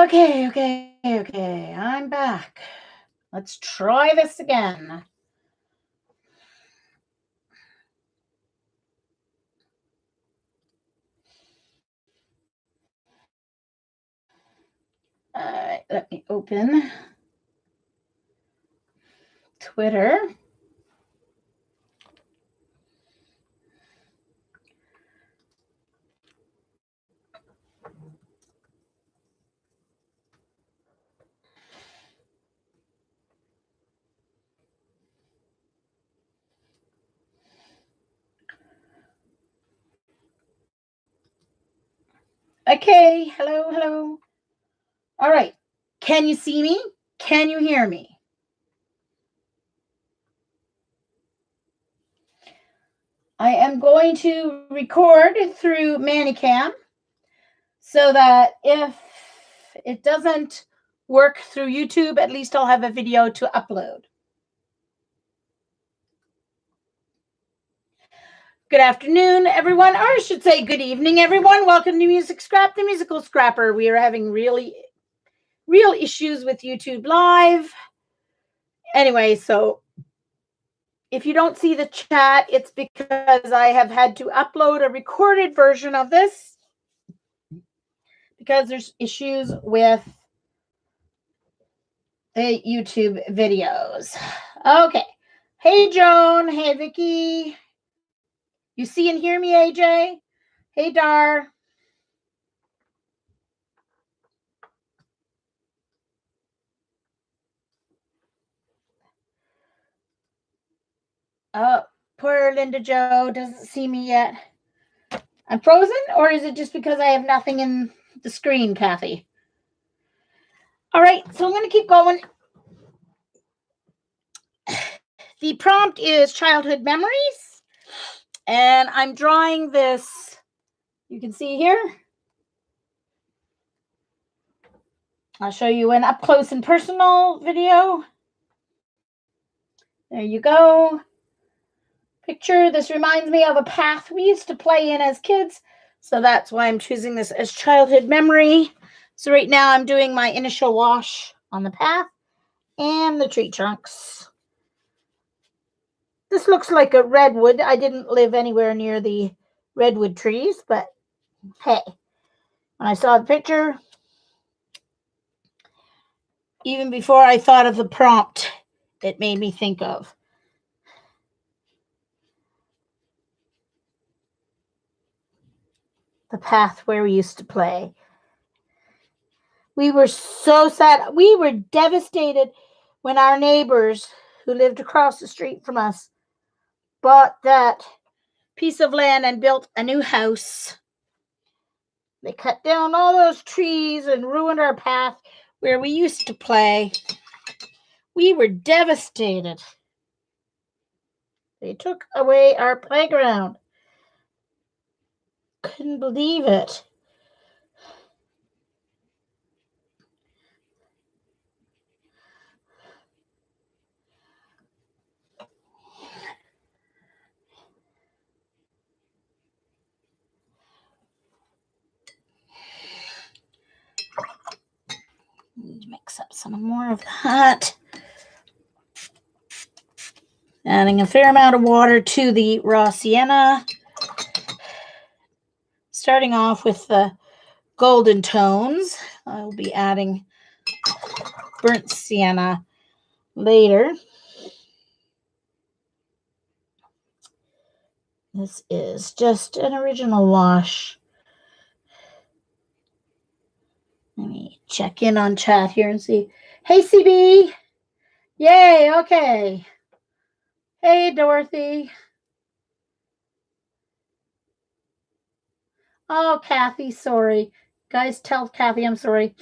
Okay. I'm back. Let's try this again. All right, let me open Twitter. Okay, hello. All right, can you see me? Can you hear me? I am going to record through Manicam so that if it doesn't work through YouTube, at least I'll have a video to upload. Good afternoon, everyone, or I should say good evening, everyone. Welcome to Music Scrap, the musical scrapper. We are having real issues with YouTube Live. Anyway, so if you don't see the chat, it's because I have had to upload a recorded version of this because there's issues with the YouTube videos. Okay. Hey, Joan. Hey, Vicky. You see and hear me, AJ? Hey, Dar. Oh, poor Linda Joe doesn't see me yet. I'm frozen, or is it just because I have nothing in the screen, Kathy? All right, so I'm going to keep going. The prompt is childhood memories, and I'm drawing this. You can see here. I'll show you an up close and personal video. There you go. Picture. This reminds me of a path we used to play in as kids, so that's why I'm choosing this as childhood memory. So right now I'm doing my initial wash on the path and the tree trunks. This looks like a redwood. I didn't live anywhere near the redwood trees, but hey, when I saw the picture, even before I thought of the prompt, it made me think of the path where we used to play. We were so sad. We were devastated when our neighbors who lived across the street from us bought that piece of land and built a new house. They cut down all those trees and ruined our path where we used to play. We were devastated. They took away our playground. Couldn't believe it. Need to mix up some more of that. Adding a fair amount of water to the raw sienna. Starting off with the golden tones. I'll be adding burnt sienna later. This is just an original wash. Let me check in on chat here and see. Hey, CB. Yay, okay. Hey, Dorothy. Oh, Kathy, sorry. Guys, tell Kathy I'm sorry.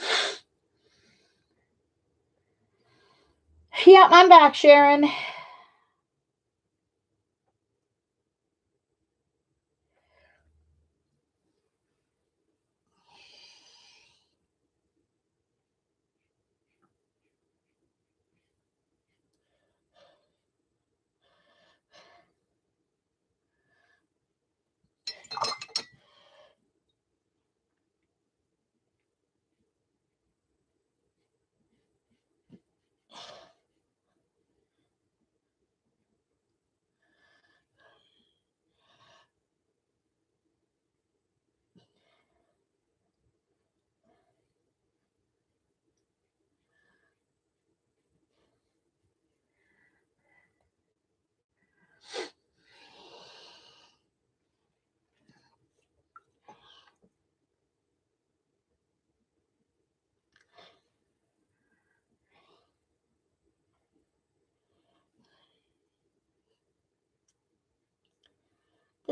Yeah, I'm back, Sharon.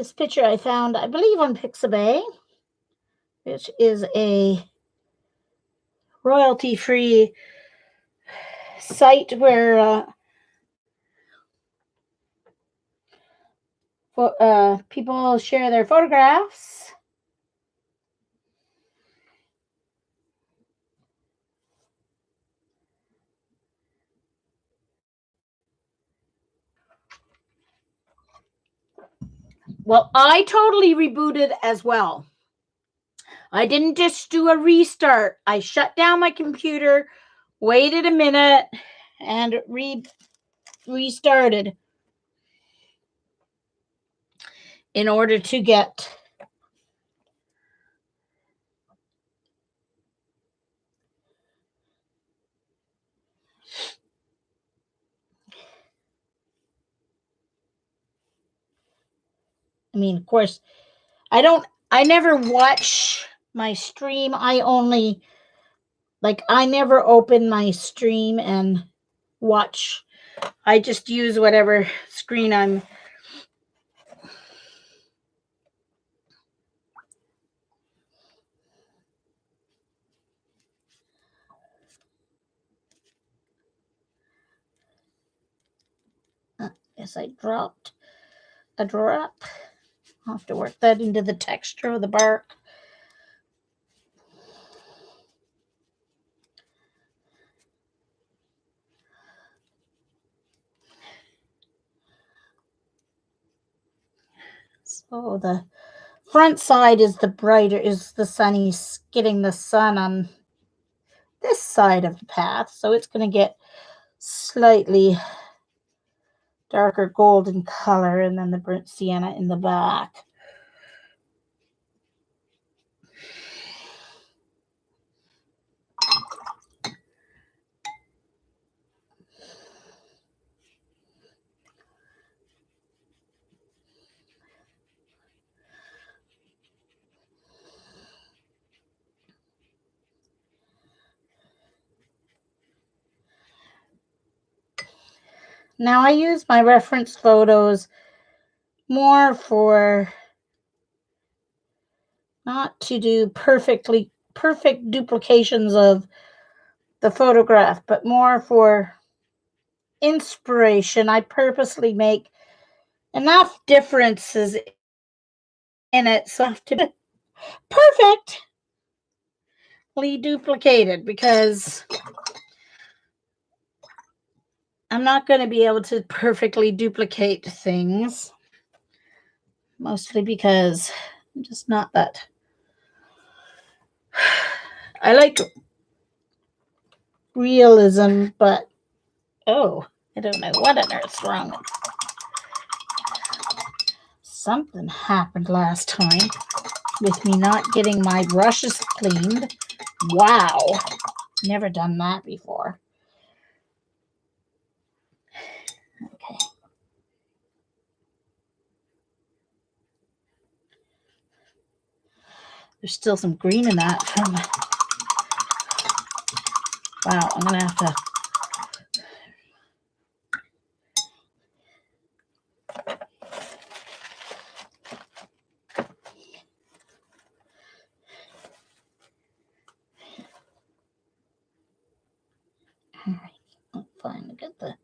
This picture I found, I believe, on Pixabay, which is a royalty-free site where people share their photographs. Well, I totally rebooted as well. I didn't just do a restart. I shut down my computer, waited a minute, and restarted in order to get of course, I never watch my stream. I never open my stream and watch. I just use whatever screen I'm. Yes, I dropped a drop. I'll have to work that into the texture of the bark. So the front side is the sunny, getting the sun on this side of the path. So it's going to get slightly darker golden color, and then the burnt sienna in the back. Now I use my reference photos more for not to do perfect duplications of the photograph, but more for inspiration. I purposely make enough differences in it so I have to be perfectly duplicated, because I'm not going to be able to perfectly duplicate things, mostly because I'm just not that. I like realism, but I don't know what on earth's wrong. Something happened last time with me not getting my brushes cleaned. Wow. Never done that before. Okay. There's still some green in that from. Wow, I'm going to have to. All right. I'm fine to get the.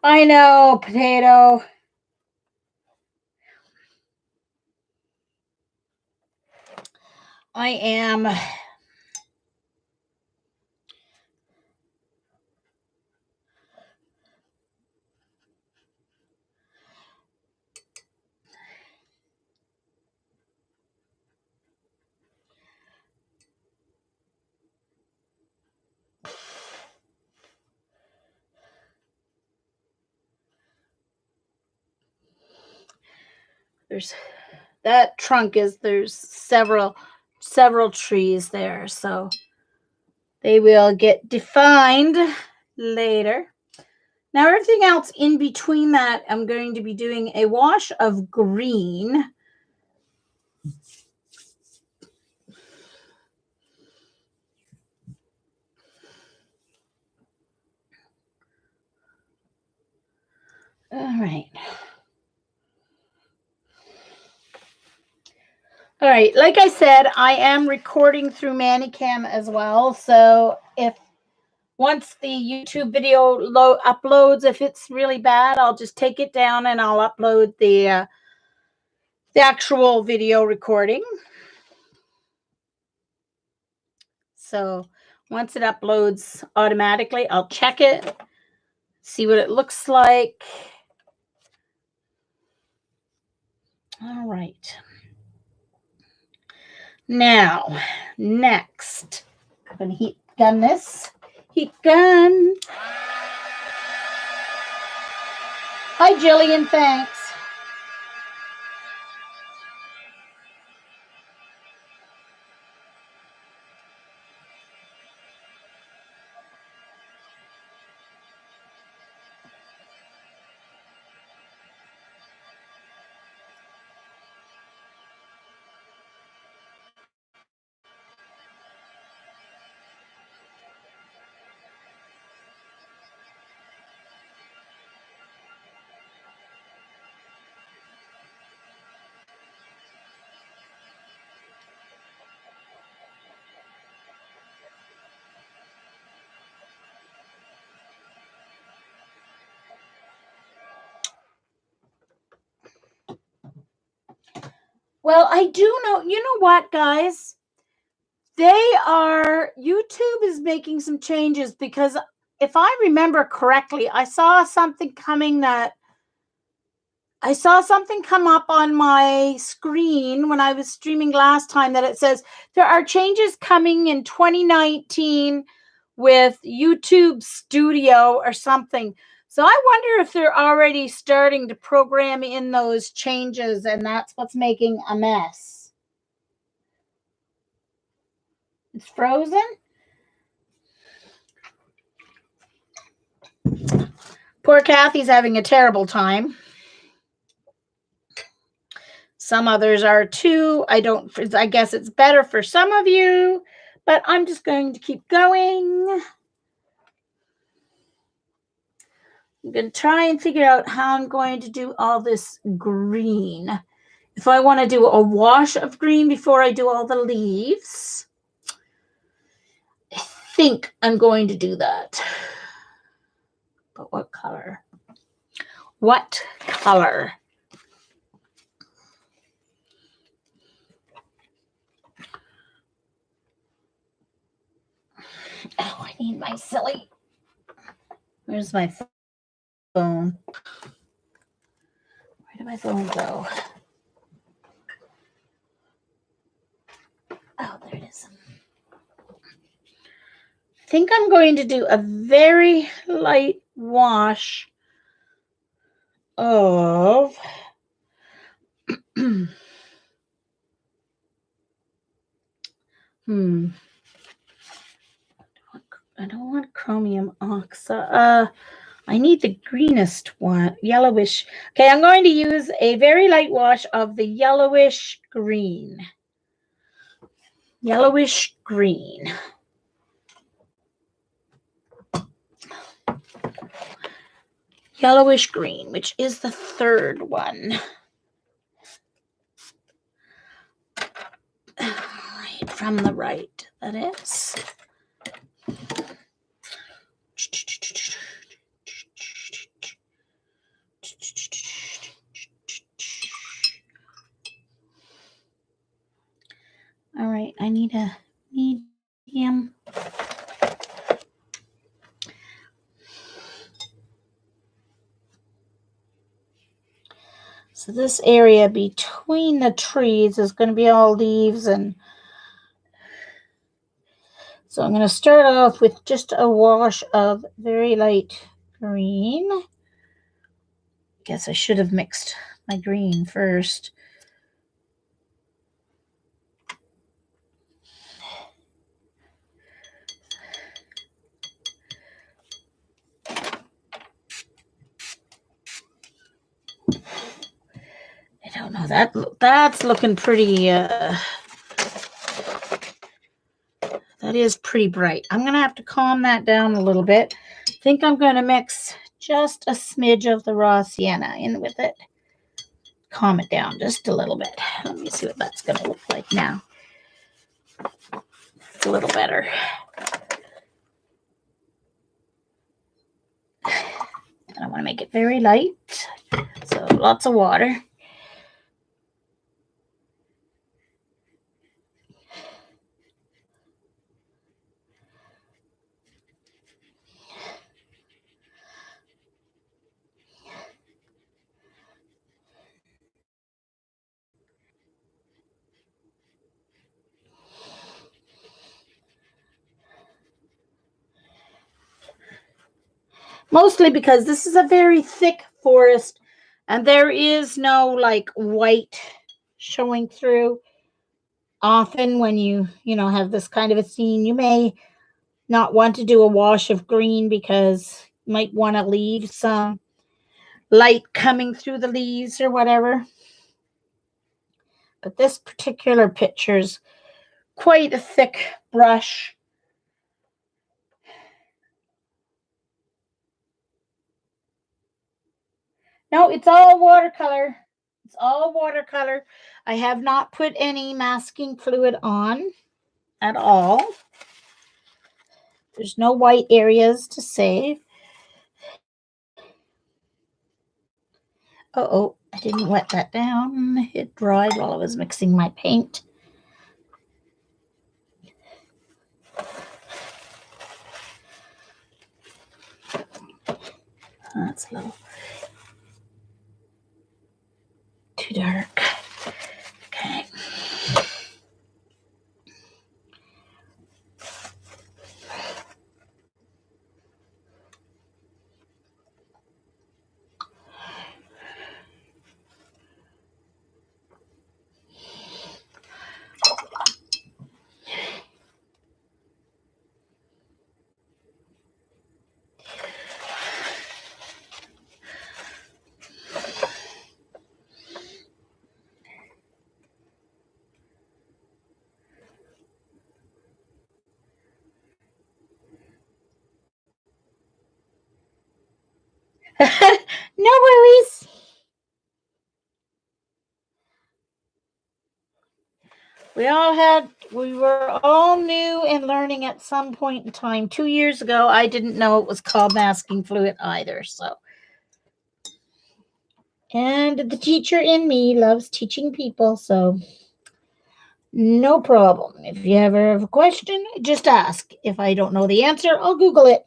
I know, potato. I am. there's that trunk there's several trees there, so they will get defined later. Now everything else in between that, I'm going to be doing a wash of green. All right. All right, like I said, I am recording through Manicam as well. So if once the YouTube video uploads, if it's really bad, I'll just take it down and I'll upload the actual video recording. So once it uploads automatically, I'll check it, see what it looks like. All right. Now, next, I'm going to heat gun this. Heat gun. Hi, Jillian. Thanks. Well, I do know, you know what, guys? YouTube is making some changes because if I remember correctly, I saw something come up on my screen when I was streaming last time that it says there are changes coming in 2019 with YouTube Studio or something. So I wonder if they're already starting to program in those changes and that's what's making a mess. It's frozen. Poor Kathy's having a terrible time. Some others are too. I guess it's better for some of you, but I'm just going to keep going. I'm going to try and figure out how I'm going to do all this green. If I want to do a wash of green before I do all the leaves, I think I'm going to do that. But what color? What color? Oh, I need my silly. Where's my phone? Where did my phone go? Oh, there it is. I think I'm going to do a very light wash of I don't want chromium oxide. I need the greenest one, yellowish. Okay, I'm going to use a very light wash of the yellowish green. Yellowish green. Yellowish green, which is the third one. Right from the right, that is. All right, I need a medium. So this area between the trees is going to be all leaves, and so I'm going to start off with just a wash of very light green. Guess I should have mixed my green first. that's looking pretty, that is pretty bright. I'm going to have to calm that down a little bit. I think I'm going to mix just a smidge of the raw sienna in with it. Calm it down just a little bit. Let me see what that's going to look like now. It's a little better. And I want to make it very light. So lots of water. Mostly because this is a very thick forest and there is no like white showing through. Often when you have this kind of a scene, you may not want to do a wash of green because you might want to leave some light coming through the leaves or whatever. But this particular picture's quite a thick brush. No, it's all watercolor. It's all watercolor. I have not put any masking fluid on at all. There's no white areas to save. Uh-oh, I didn't wet that down. It dried while I was mixing my paint. That's a little too dark. Okay. No worries. We were all new and learning at some point in time. 2 years ago, I didn't know it was called masking fluid either. So, and the teacher in me loves teaching people, so no problem. If you ever have a question, just ask. If I don't know the answer, I'll Google it.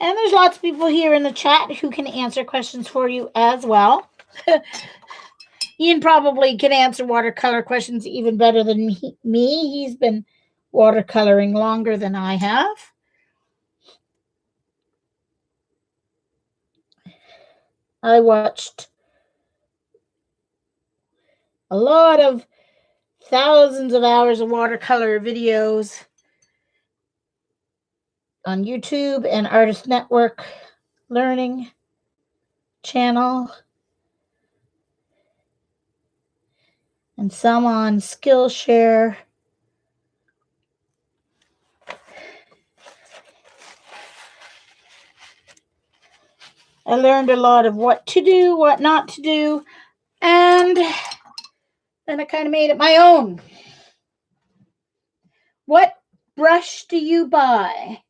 And there's lots of people here in the chat who can answer questions for you as well. Ian probably can answer watercolor questions even better than me. He's been watercoloring longer than I have. I watched a lot of thousands of hours of watercolor videos on YouTube and Artist Network Learning channel, and some on Skillshare. I learned a lot of what to do, what not to do, and then I kind of made it my own. What brush do you buy?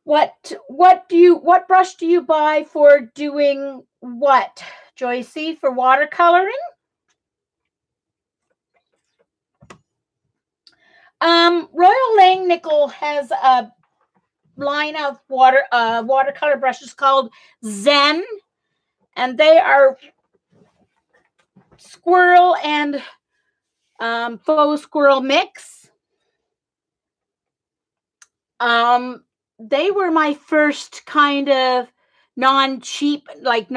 What brush do you buy for doing what, Joycey, for watercoloring? Royal Langnickel has a line of watercolor brushes called Zen, and they are squirrel and faux squirrel mix. They were my first kind of non-cheap, like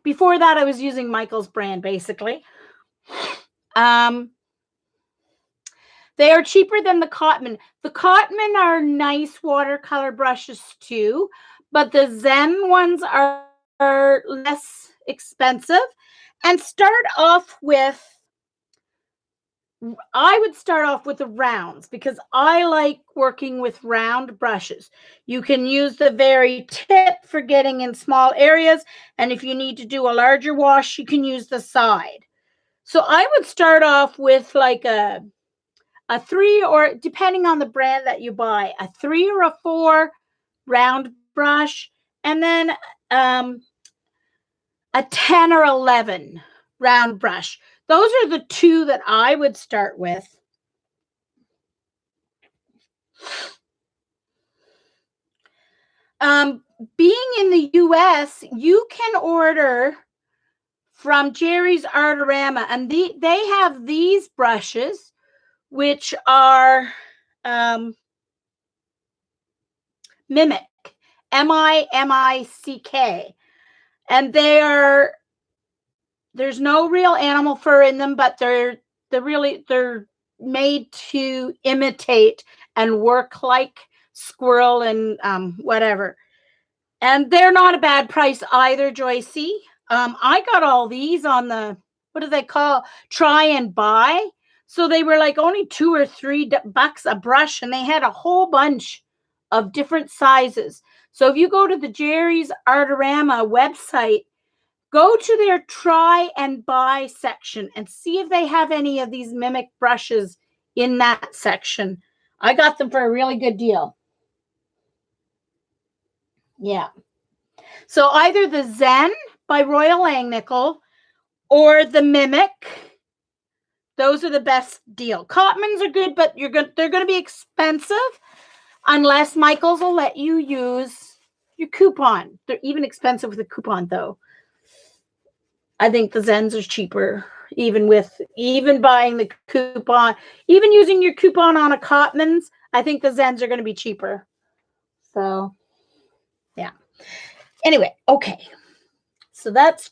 before that I was using Michael's brand basically. They are cheaper than the Cotman. The Cotman are nice watercolor brushes too, but the Zen ones are less expensive. And I would start off with the rounds because I like working with round brushes. You can use the very tip for getting in small areas, and if you need to do a larger wash, you can use the side. So I would start off with like a 3, or depending on the brand that you buy, a 3 or a 4 round brush, and then a 10 or 11 round brush. Those are the 2 that I would start with. Being in the US, you can order from Jerry's Artorama, and they have these brushes, which are Mimic, Mimick, and there's no real animal fur in them, but they're made to imitate and work like squirrel and whatever. And they're not a bad price either, Joycey. I got all these on the, what do they call, try and buy. So they were like only $2 or $3 a brush, and they had a whole bunch of different sizes. So if you go to the Jerry's Artorama website, go to their try and buy section and see if they have any of these Mimic brushes in that section. I got them for a really good deal. Yeah. So either the Zen by Royal Langnickel or the Mimic. Those are the best deal. Cotmans are good, but they're going to be expensive unless Michael's will let you use your coupon. They're even expensive with a coupon, though. I think the Zens are cheaper, even buying the coupon, even using your coupon on a Cotmans. I think the Zens are going to be cheaper. So, yeah. Anyway, okay. So that's,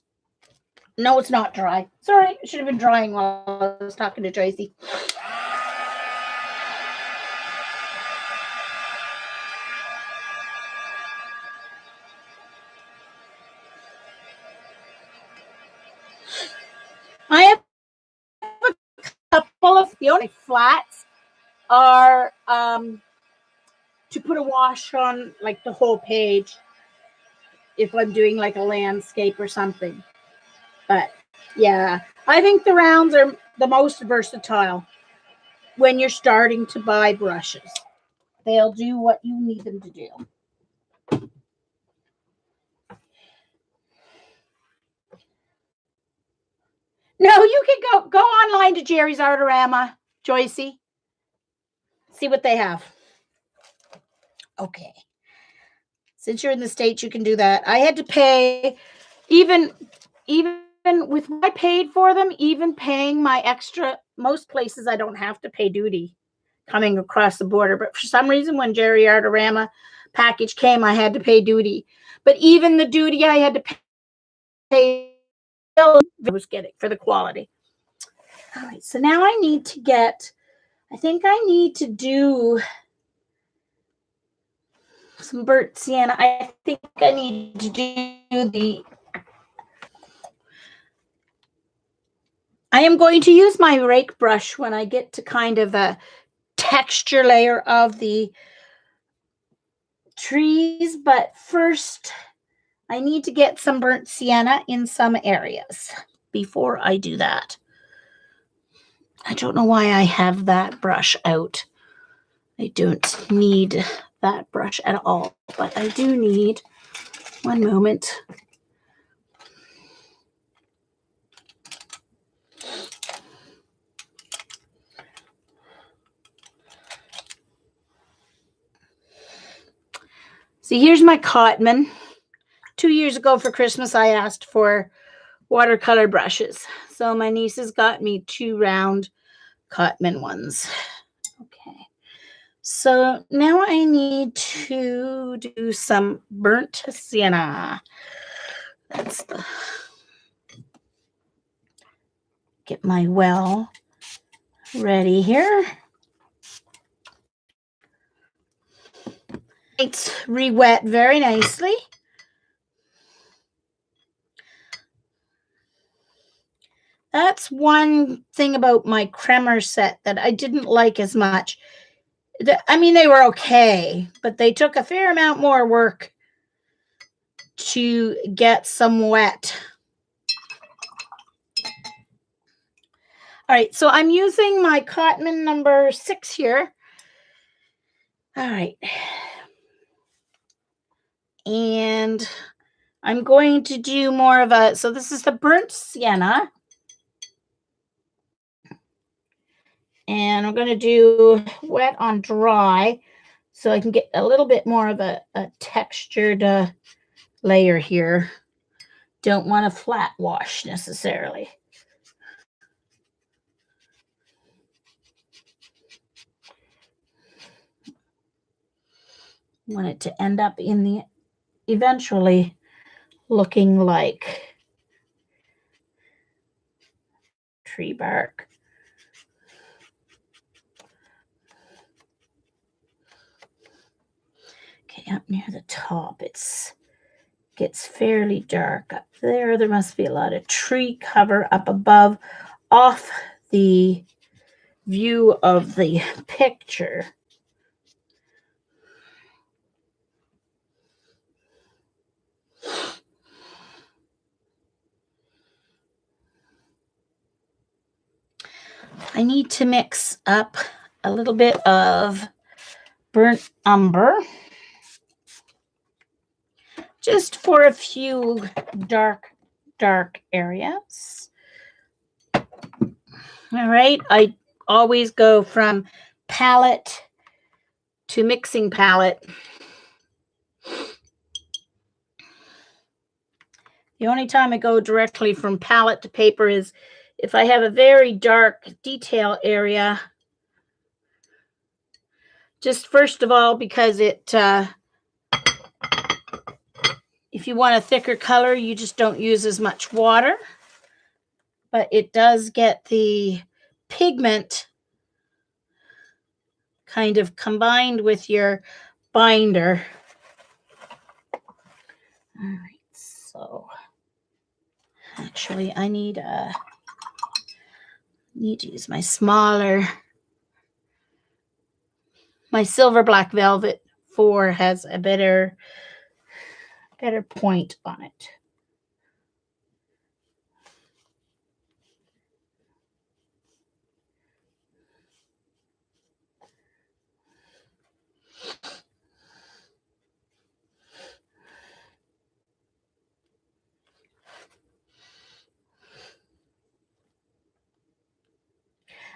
no, it's not dry. Sorry, it should have been drying while I was talking to Tracy. I have a couple of, the only flats are to put a wash on like the whole page if I'm doing like a landscape or something. But yeah, I think the rounds are the most versatile when you're starting to buy brushes. They'll do what you need them to do. No, you can go online to Jerry's Artorama, Joycey. See what they have. Okay. Since you're in the States, you can do that. I had to pay, even with what I paid for them, even paying my extra, most places I don't have to pay duty coming across the border. But for some reason, when Jerry Artorama package came, I had to pay duty. But even the duty I had to pay, I was getting for the quality. All right, so now I need to get, I think I need to do some burnt sienna. I think I need to do I am going to use my rake brush when I get to kind of a texture layer of the trees, but first I need to get some burnt sienna in some areas before I do that. I don't know why I have that brush out. I don't need that brush at all, but I do need, one moment. See, here's my Cotman. 2 years ago for Christmas, I asked for watercolor brushes. So my nieces got me 2 round Cotman ones. Okay. So now I need to do some burnt sienna. That's the Get my well ready here. It's re-wet very nicely. That's one thing about my Kremer set that I didn't like as much. I mean, they were okay, but they took a fair amount more work to get some wet. All right, so I'm using my Cotman number 6 here. All right. And I'm going to do more of a, so this is the burnt sienna. And I'm going to do wet on dry so I can get a little bit more of a textured layer here. Don't want a flat wash necessarily. Want it to end up in the eventually looking like tree bark. Okay, up near the top, it's gets fairly dark up there. There must be a lot of tree cover up above off the view of the picture. I need to mix up a little bit of burnt umber just for a few dark areas. All right, I always go from palette to mixing palette. The only time I go directly from palette to paper is if I have a very dark detail area. Just first of all, because it, if you want a thicker color, you just don't use as much water. But it does get the pigment kind of combined with your binder. All right, so actually I need to use my smaller, my Silver Black Velvet 4 has a better point on it.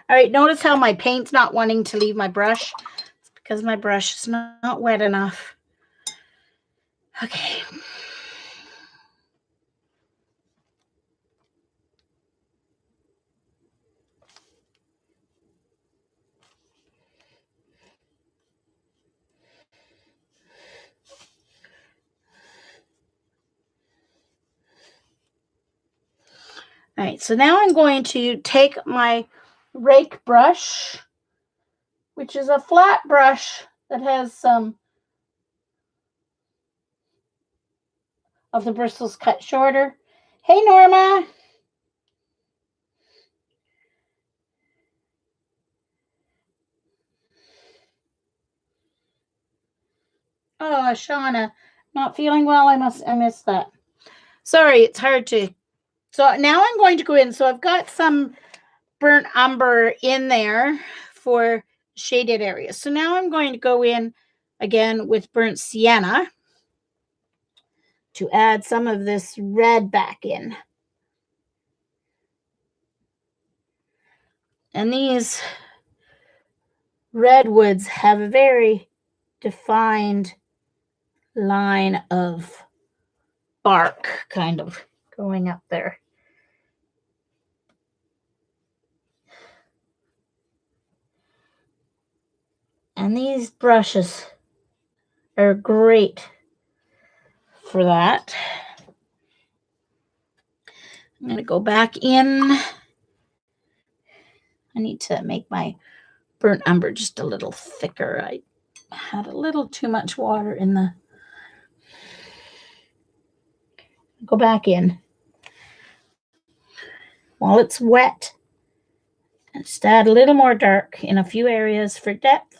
All right, notice how my paint's not wanting to leave my brush. It's because my brush is not wet enough. Okay. All right, so now I'm going to take my rake brush, which is a flat brush that has some of the bristles cut shorter. Hey, Norma. Oh, Shauna, not feeling well. I missed that. Sorry, it's hard to. So now I'm going to go in. So I've got some burnt umber in there for shaded areas. So now I'm going to go in again with burnt sienna to add some of this red back in. And these redwoods have a very defined line of bark kind of going up there. And these brushes are great for that. I'm going to go back in I need to make my burnt umber just a little thicker. I had a little too much water in the... Go back in while it's wet and just add a little more dark in a few areas for depth.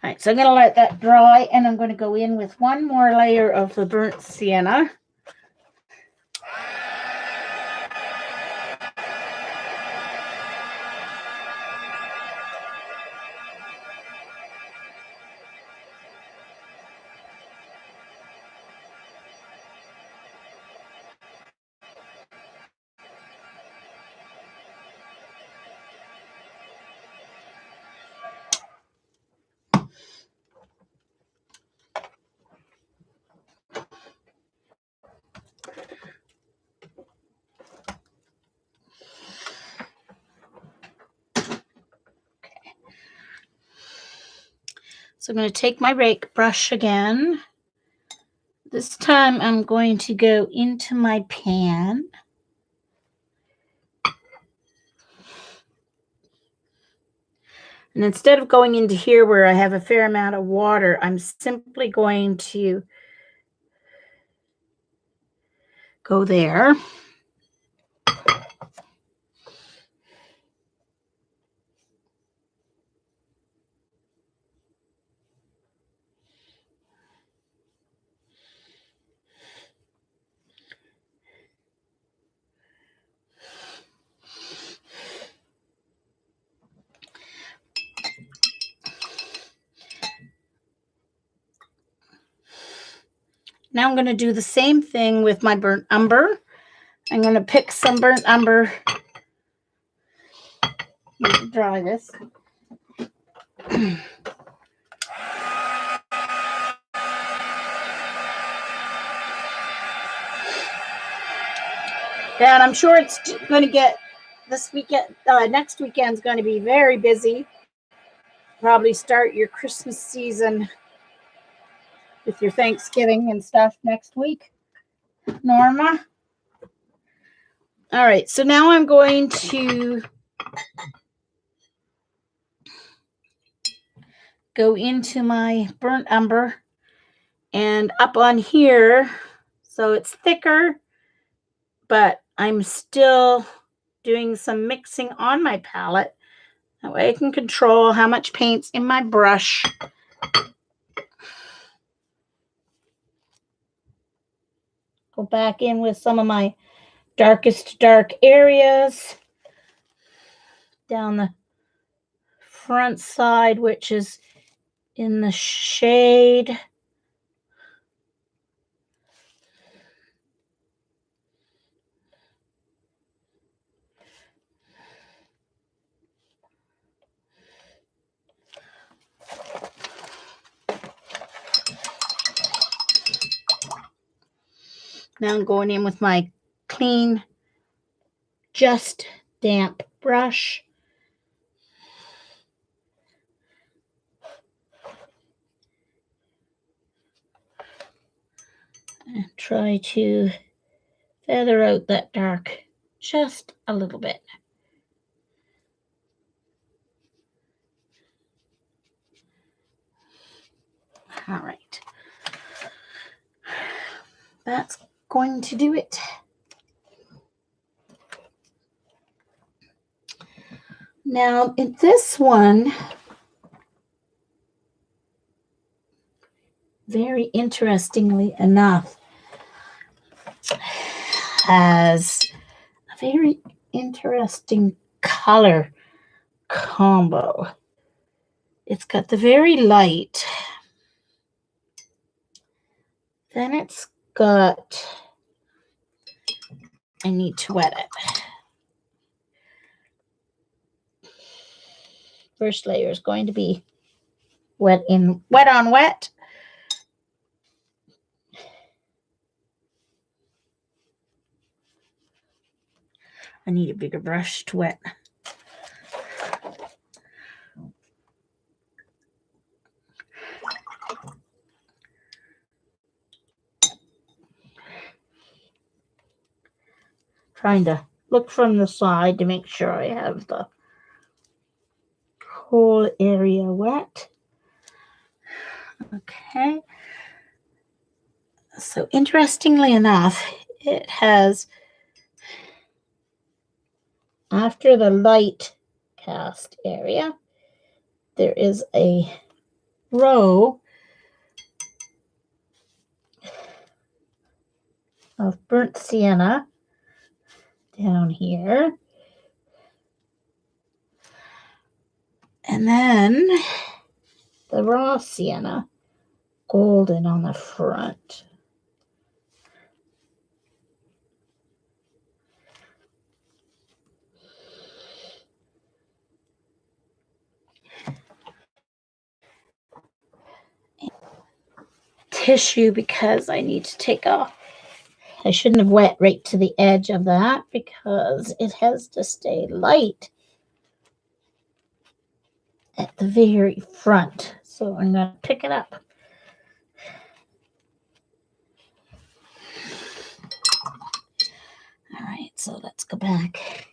All right, so I'm going to let that dry, and I'm going to go in with one more layer of the burnt sienna. So I'm going to take my rake brush again. This time I'm going to go into my pan. And instead of going into here where I have a fair amount of water, I'm simply going to go there. Now I'm going to do the same thing with my burnt umber. I'm going to pick some burnt umber. Let me dry this. And I'm sure it's going to get this weekend, next weekend's going to be very busy. Probably start your Christmas season with your Thanksgiving and stuff next week, Norma. All right, so now I'm going to go into my burnt umber and up on here, so it's thicker, but I'm still doing some mixing on my palette. That way I can control how much paint's in my brush. Go back in with some of my darkest dark areas down the front side, which is in the shade. Now I'm going in with my clean, just damp brush. And try to feather out that dark just a little bit. All right. That's going to do it. Now, in this one, very interestingly enough, has a very interesting color combo. It's got the very light. Then it's got, I need to wet it. First layer is going to be wet on wet. I need a bigger brush to wet. Trying to look from the side to make sure I have the whole area wet. Okay. So interestingly enough, it has, after the light cast area, there is a row of burnt sienna down here. And then the raw sienna, golden on the front. Tissue because I need to take off. I shouldn't have wet right to the edge of that because it has to stay light at the very front. So I'm going to pick it up. All right, so let's go back.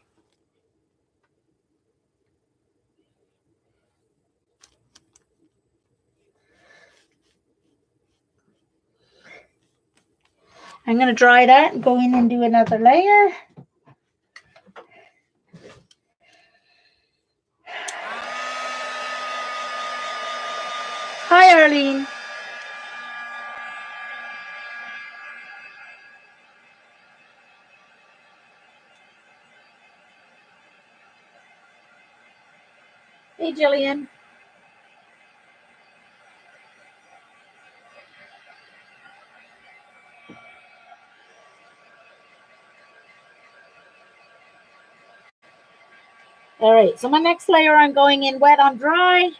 I'm going to dry that and go in and do another layer. Hi, Arlene. Hey, Jillian. All right, so my next layer I'm going in wet on dry.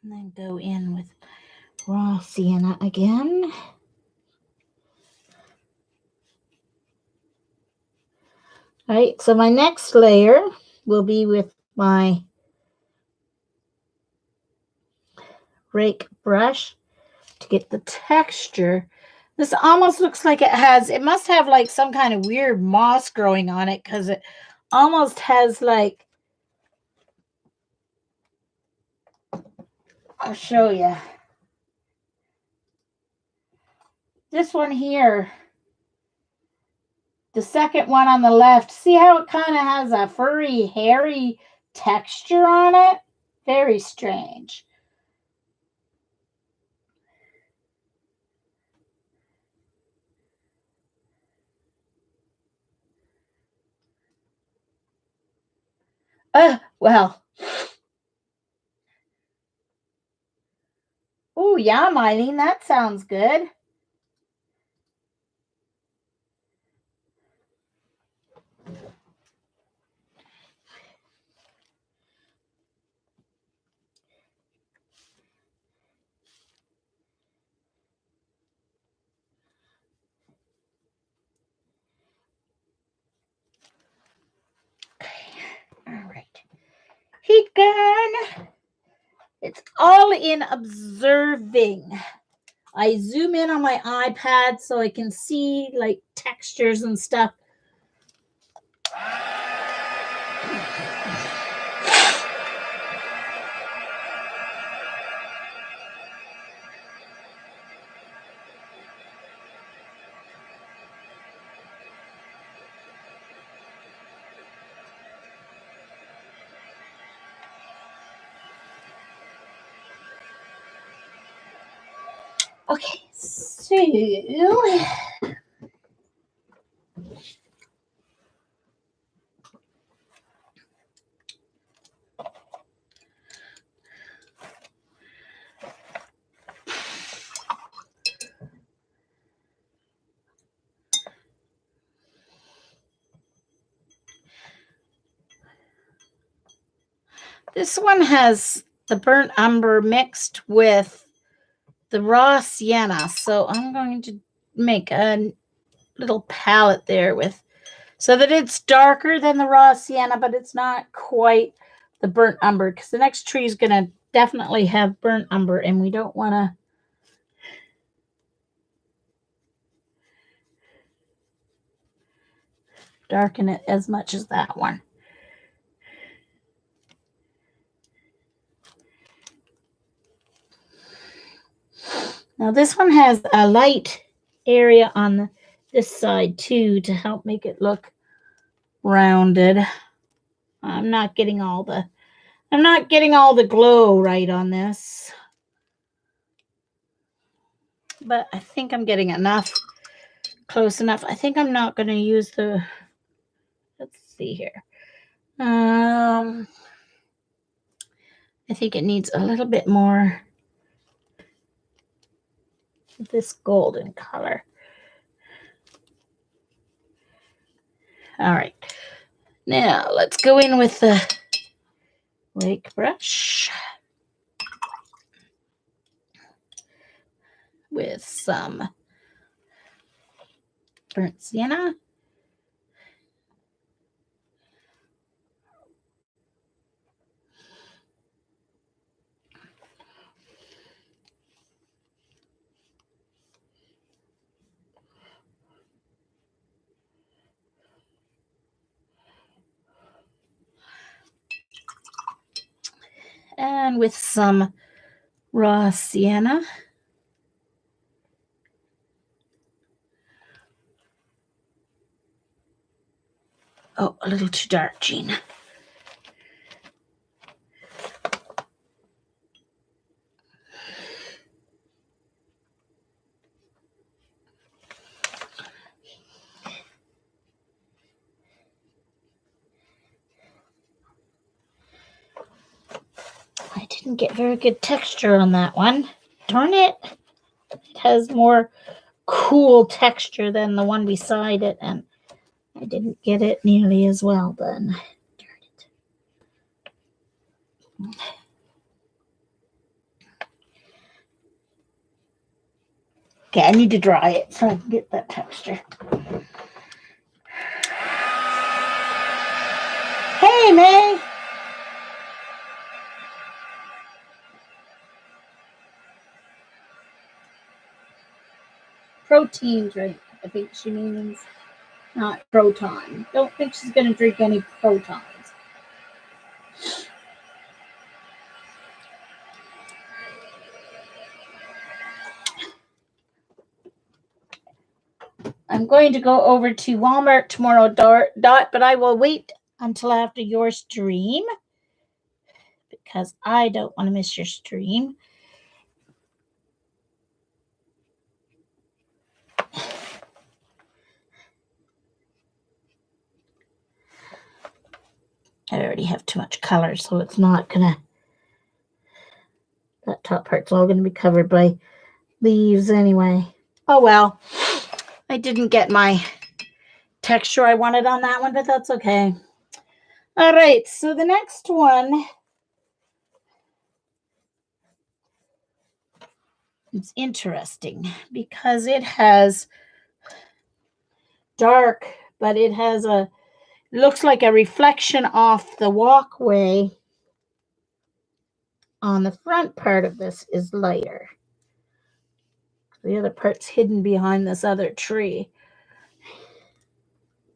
And then go in with raw sienna again. All right, so my next layer will be with my rake brush to get the texture. This almost looks like it must have like some kind of weird moss growing on it because it almost has like, I'll show you. This one here, the second one on the left, see how it kind of has a furry, hairy texture on it? Very strange. Well. Oh, yeah, Eileen, that sounds good. All right. Heat gun. It's all in observing I zoom in on my iPad so I can see like textures and stuff. Okay, so this one has the burnt umber mixed with the raw sienna. So I'm going to make a little palette there with so that it's darker than the raw sienna, but it's not quite the burnt umber, because the next tree is going to definitely have burnt umber, and we don't want to darken it as much as that one. Now this one has a light area on this side too to help make it look rounded. I'm not getting all the glow right on this, but I think I'm getting enough, close enough. I think I'm not going to use the, let's see here. I think it needs a little bit more of this golden color. All right, now let's go in with the lake brush with some burnt sienna. And with some raw sienna. Oh, a little too dark, Jean. I didn't get very good texture on that one. Darn it. It has more cool texture than the one beside it, and I didn't get it nearly as well done. Darn it. Okay, I need to dry it so I can get that texture. Hey, May! Protein drink, I think she means, not proton. Don't think she's going to drink any protons. I'm going to go over to Walmart tomorrow, Dot, but I will wait until after your stream because I don't want to miss your stream. I already have too much color, so it's not going to, that top part's all going to be covered by leaves anyway. Oh, well, I didn't get my texture I wanted on that one, but that's okay. All right, so the next one is interesting because it has dark, but it has a, looks like a reflection off the walkway on the front part of this is lighter. The other part's hidden behind this other tree.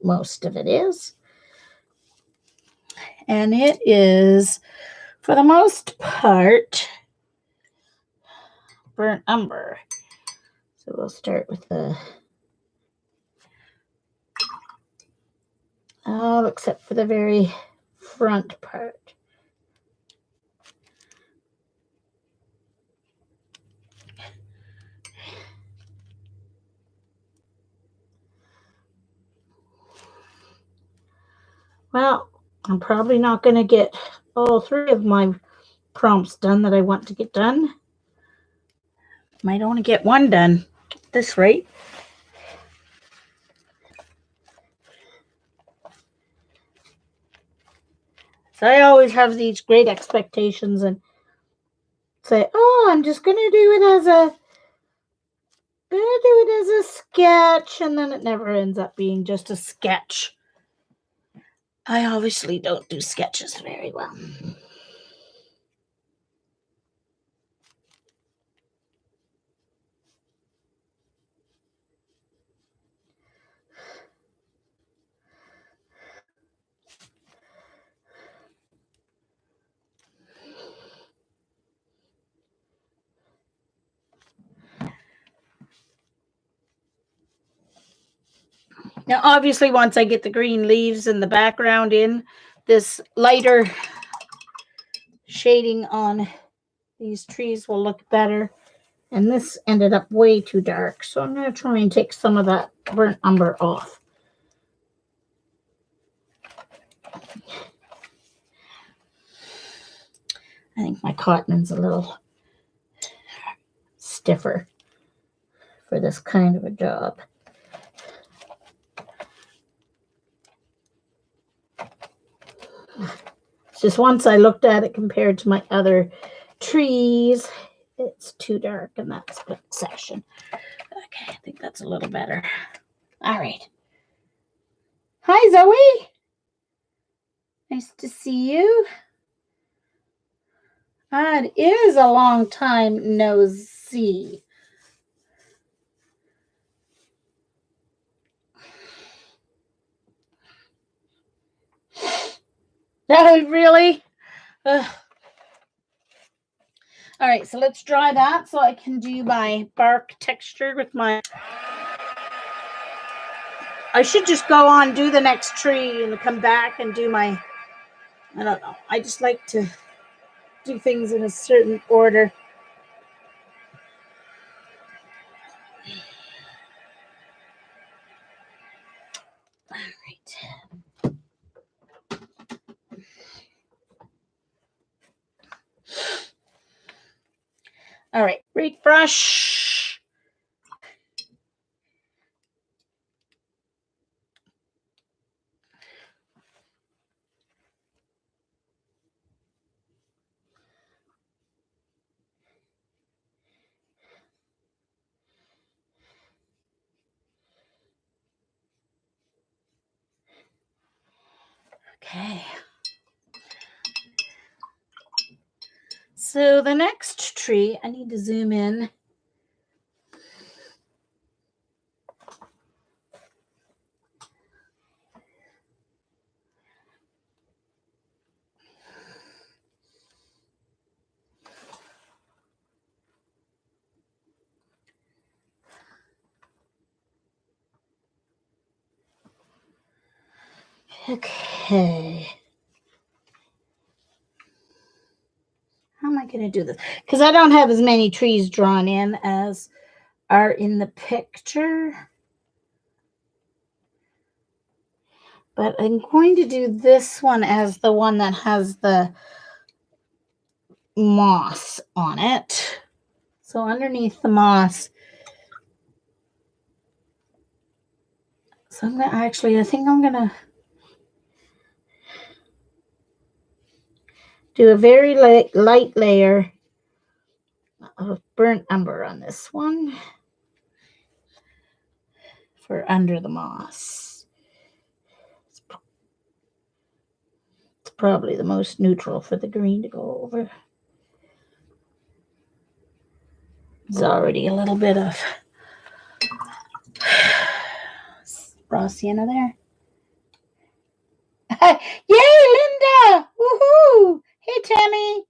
Most of it is. And it is, for the most part, burnt umber. So we'll start with the, except for the very front part. Well, I'm probably not going to get all 3 of my prompts done that I want to get done. Might only get 1 done at this rate. So I always have these great expectations and say, oh, I'm just going to do it as a sketch, and then it never ends up being just a sketch. I obviously don't do sketches very well. Now, obviously, once I get the green leaves and the background in, this lighter shading on these trees will look better. And this ended up way too dark, so I'm going to try and take some of that burnt umber off. I think my cotton's a little stiffer for this kind of a job. It's just once I looked at it compared to my other trees, it's too dark in that split section. Okay, I think that's a little better. All right. Hi, Zoe. Nice to see you. It is a long time no see. Oh, really? Ugh. All right, so let's dry that so I can do my bark texture with my... I should just go on, do the next tree, and come back and do my... I don't know. I just like to do things in a certain order. All right. All right, refresh. Okay. So the next tree, I need to zoom in. Okay. How am I going to do this? Because I don't have as many trees drawn in as are in the picture. But I'm going to do this one as the one that has the moss on it. So underneath the moss. So I'm going to actually, I think I'm going to do a very light layer of burnt umber on this one for under the moss. It's probably the most neutral for the green to go over. There's already a little bit of raw sienna there. Yay, Linda! Woohoo! Hey, Tammy.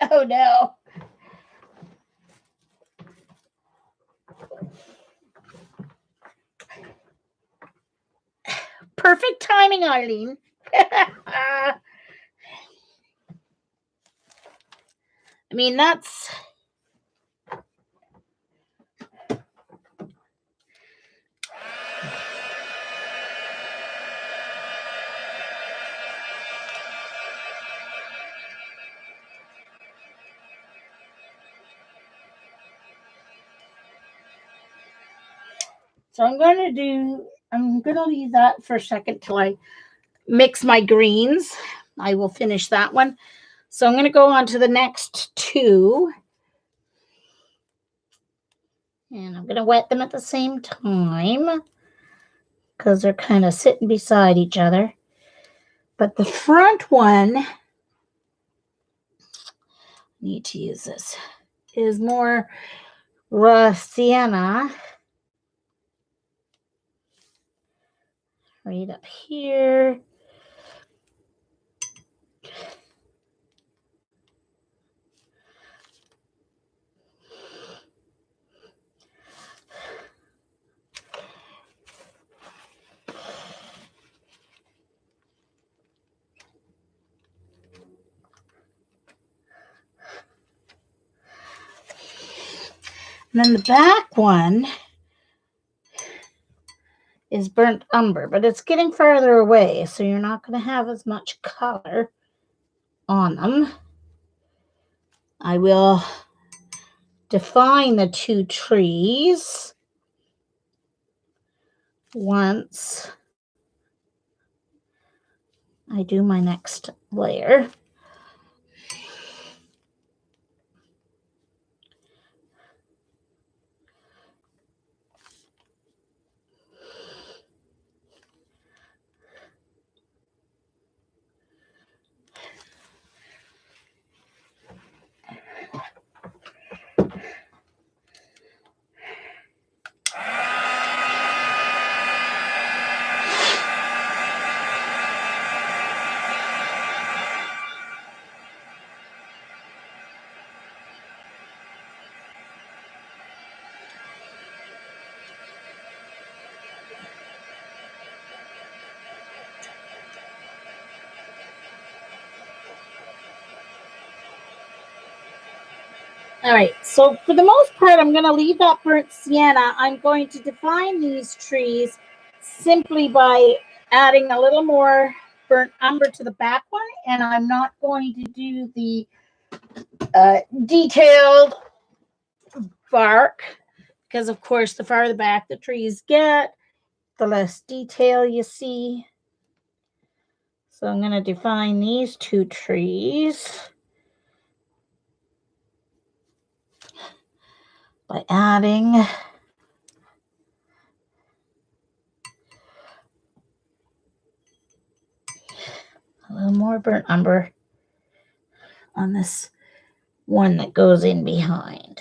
Oh, no. Perfect timing, Eileen. I mean, that's... So I'm going to leave that for a second till I mix my greens. I will finish that one. So I'm going to go on to the next two. And I'm going to wet them at the same time because they're kind of sitting beside each other. But the front one, need to use this, is more raw sienna. Right up here. And then the back one is burnt umber, but it's getting farther away, so you're not going to have as much color on them. I will define the two trees once I do my next layer. All right, so for the most part, I'm going to leave that burnt sienna. I'm going to define these trees simply by adding a little more burnt umber to the back one, and I'm not going to do the detailed bark because, of course, the farther back the trees get, the less detail you see. So I'm going to define these two trees by adding a little more burnt umber on this one that goes in behind.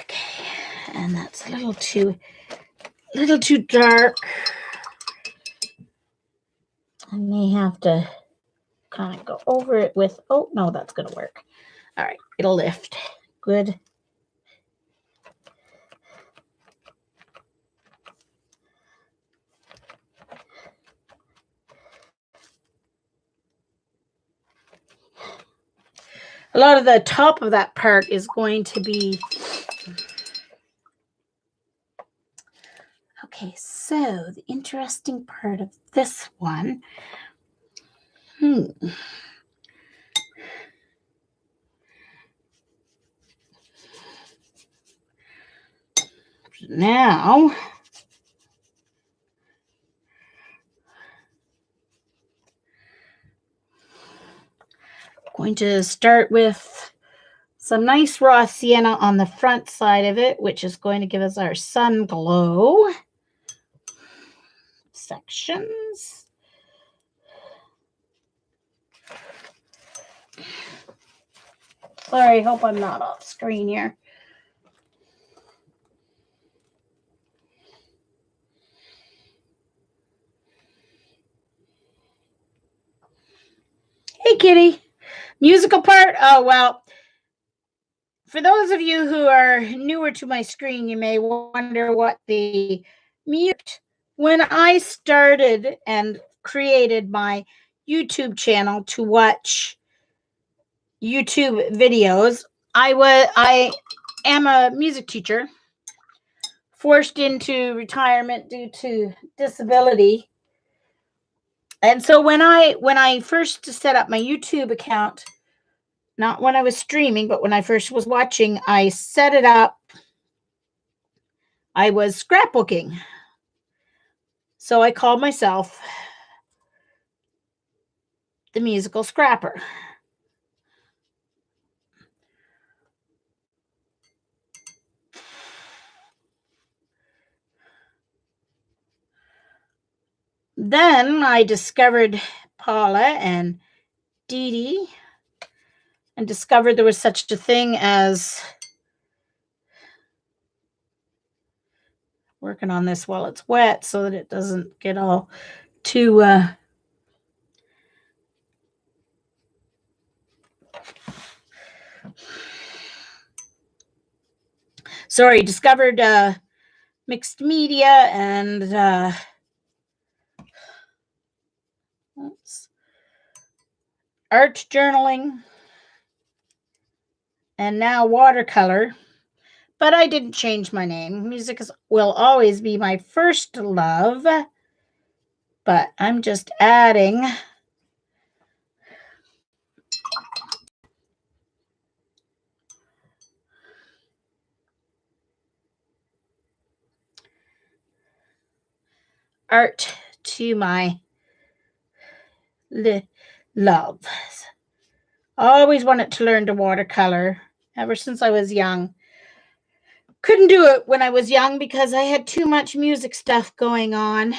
Okay, and that's a little too dark. I may have to kind of go over it with, oh no, that's gonna work. All right, it'll lift. Good. A lot of the top of that part is going to be... Okay, so the interesting part of this one, now Going to start with some nice raw sienna on the front side of it, which is going to give us our sun glow sections. Sorry, hope I'm not off screen here. Hey, kitty. Musical part? Oh, well, for those of you who are newer to my screen, you may wonder what the mute. When I started and created my YouTube channel to watch YouTube videos, I am a music teacher, forced into retirement due to disability. And so when I first set up my YouTube account, not when I was streaming, but when I first was watching, I set it up. I was scrapbooking. So I called myself the musical scrapper. Then I discovered Paula and Dee Dee and discovered there was such a thing as working on this while it's wet so that it doesn't get all too discovered mixed media and art journaling, and now watercolor. But I didn't change my name. Music will always be my first love, but I'm just adding art to my love. Always wanted to learn to watercolor ever since I was young. Couldn't do it when I was young because I had too much music stuff going on.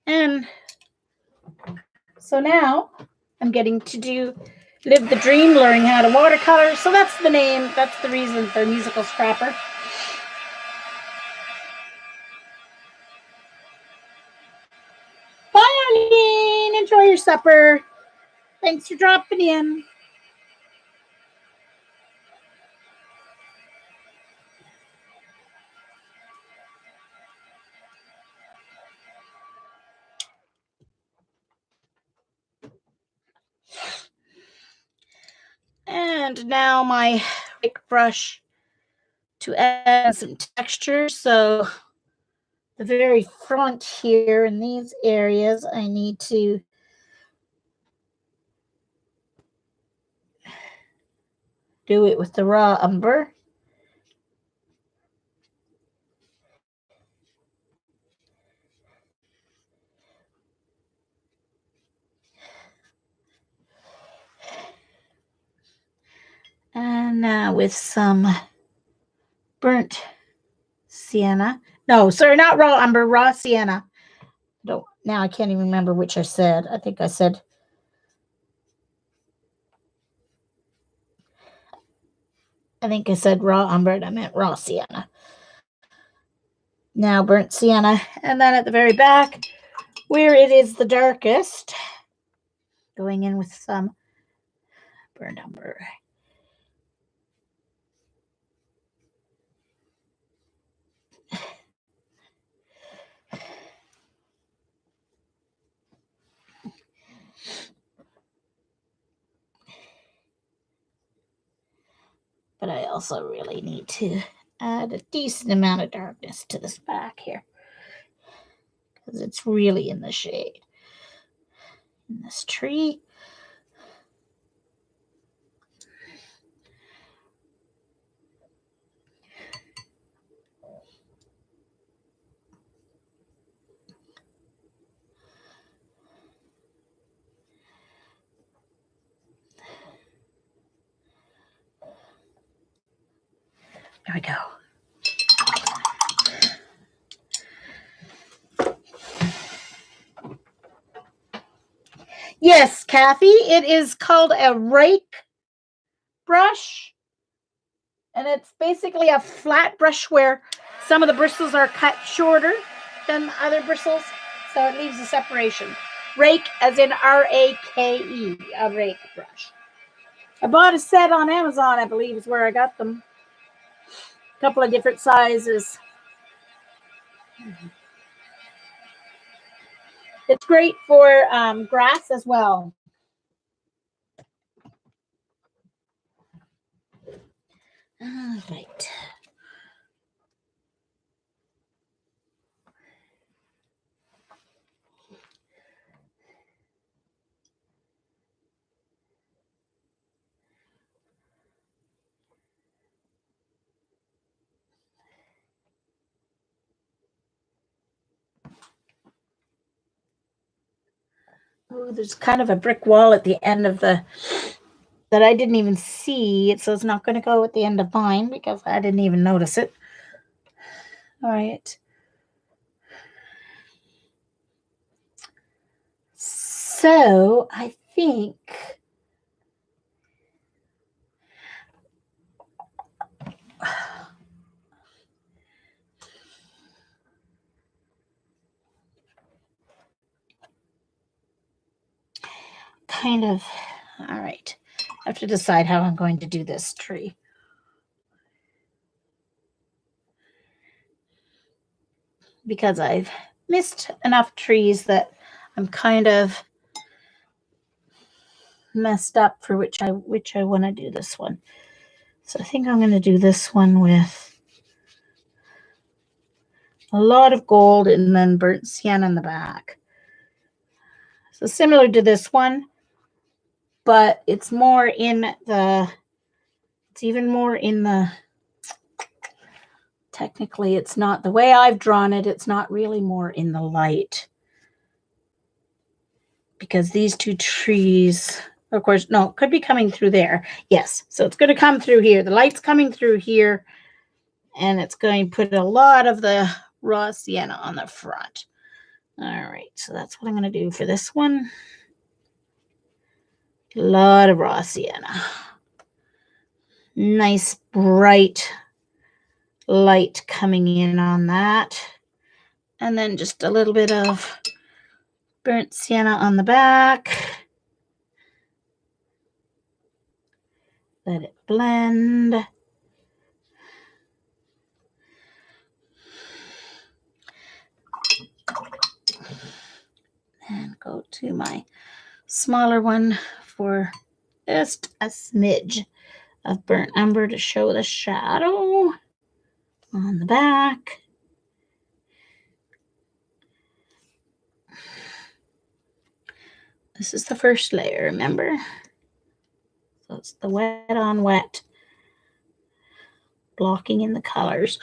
And so now I'm getting to live the dream, learning how to watercolor. So that's the name. That's the reason for Musical Scrapper. Bye, Arlene. Enjoy your supper. Thanks for dropping in. And now my brush to add some texture. So the very front here in these areas, I need to do it with the raw umber. And now with some burnt sienna. No, sorry, not raw umber, raw sienna. Now I can't even remember which I said. I think I said raw umber and I meant raw sienna. Now burnt sienna. And then at the very back, where it is the darkest, going in with some burnt umber. But I also really need to add a decent amount of darkness to this back here because it's really in the shade in this tree. we go. Yes, Kathy, it is called a rake brush. And it's basically a flat brush where some of the bristles are cut shorter than other bristles, so it leaves a separation. Rake, as in R-A-K-E, a rake brush. I bought a set on Amazon, I believe is where I got them. A couple of different sizes. It's great for grass as well. All right. Oh, there's kind of a brick wall at the end of the that I didn't even see. So it's not going to go at the end of mine because I didn't even notice it. All right. So I think kind of, all right. I have to decide how I'm going to do this tree. Because I've missed enough trees that I'm kind of messed up for which I want to do this one. So I think I'm going to do this one with a lot of gold and then burnt sienna in the back. So similar to this one, but it's more in the, it's even more in the, technically it's not the way I've drawn it. It's not really more in the light. Because these two trees, of course, no, could be coming through there. Yes, so it's going to come through here. The light's coming through here, and it's going to put a lot of the raw sienna on the front. All right, so that's what I'm going to do for this one. A lot of raw sienna. Nice, bright light coming in on that. And then just a little bit of burnt sienna on the back. Let it blend. And go to my smaller one for just a smidge of burnt umber to show the shadow on the back. This is the first layer, remember? So it's the wet on wet, blocking in the colors.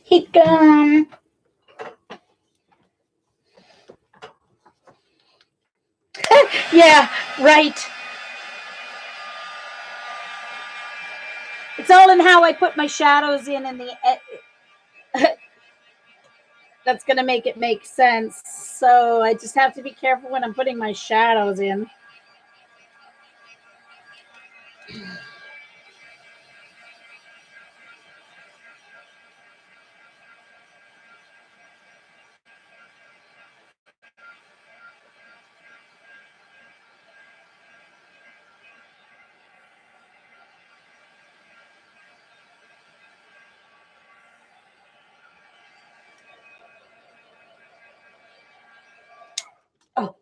Heat gun. Yeah, right. It's all in how I put my shadows in and the that's going to make it make sense. So I just have to be careful when I'm putting my shadows in. Oh.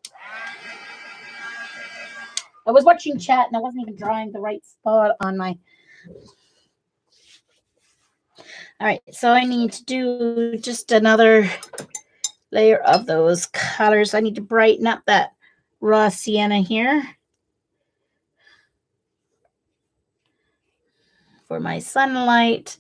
I was watching chat and I wasn't even drawing the right spot on my... All right, so I need to do just another layer of those colors. I need to brighten up that raw sienna here. for my sunlight.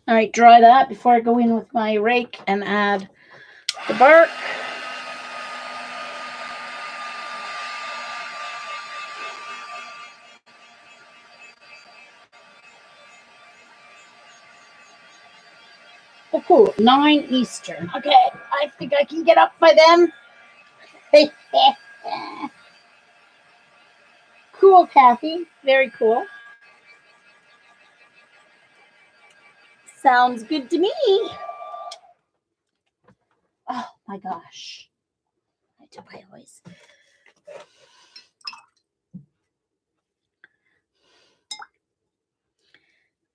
All right, dry that before I go in with my rake and add the bark. Oh, cool. 9 Eastern. Okay, I think I can get up by then. Cool, Kathy. Very cool. Sounds good to me. Oh my gosh. I always.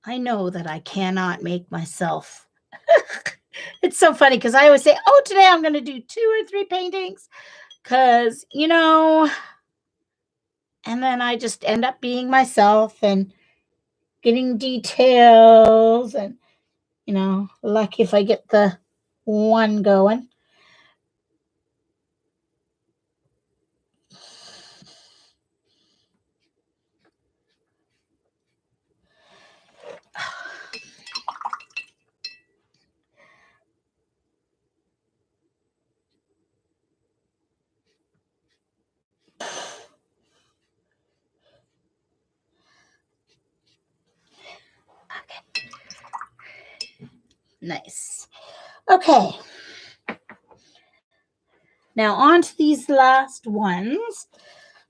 I know that I cannot make myself. It's so funny because I always say, oh, today I'm going to do 2 or 3 paintings because, you know, and then I just end up being myself and getting details and, you know, lucky if I get the one going. Okay. Nice. Okay. Now on to these last ones.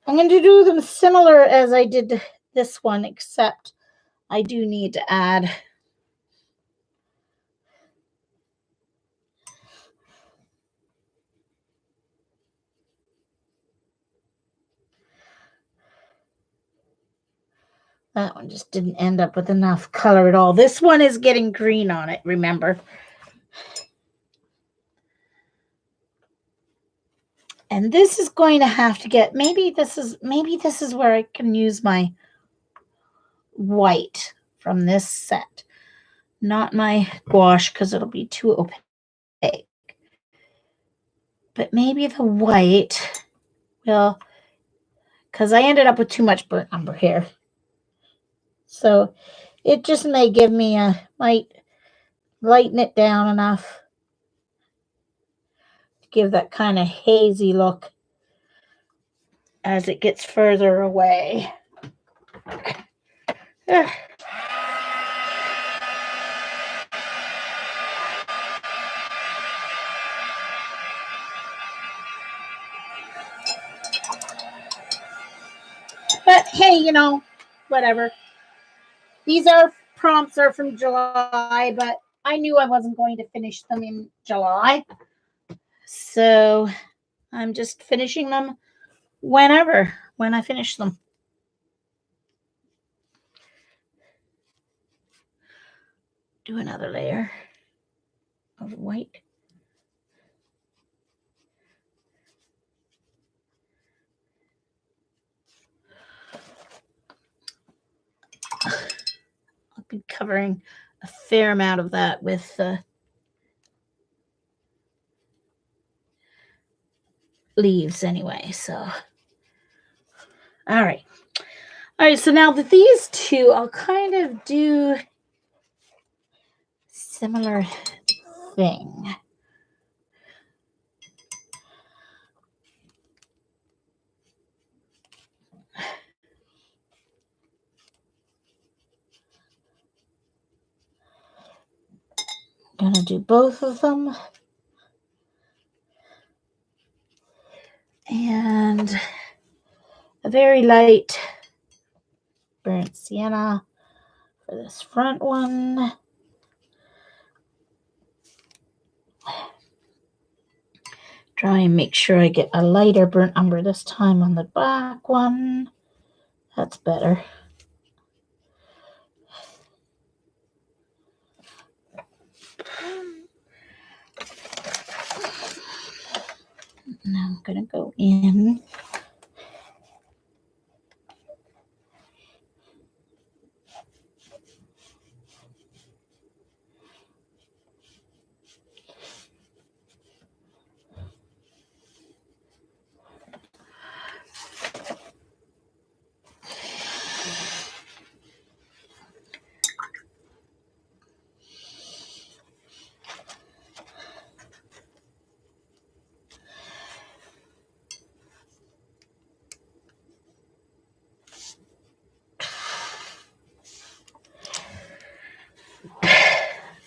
I'm going to do them similar as I did this one, except I do need to add that one just didn't end up with enough color at all. This one is getting green on it, remember? And this is going to have to get, maybe this is where I can use my white from this set. Not my gouache because it'll be too opaque. But maybe the white will, because I ended up with too much burnt umber here. So it just may give me might lighten it down enough to give that kind of hazy look as it gets further away. But hey, you know, whatever. These prompts are from July, but I knew I wasn't going to finish them in July. So I'm just finishing them when I finish them. Do another layer of white. I'll be covering a fair amount of that with leaves anyway. So, all right. So now that these two, I'll kind of do similar thing. going to do both of them. And a very light burnt sienna for this front one. Try and make sure I get a lighter burnt umber this time on the back one. That's better. Now I'm going to go in.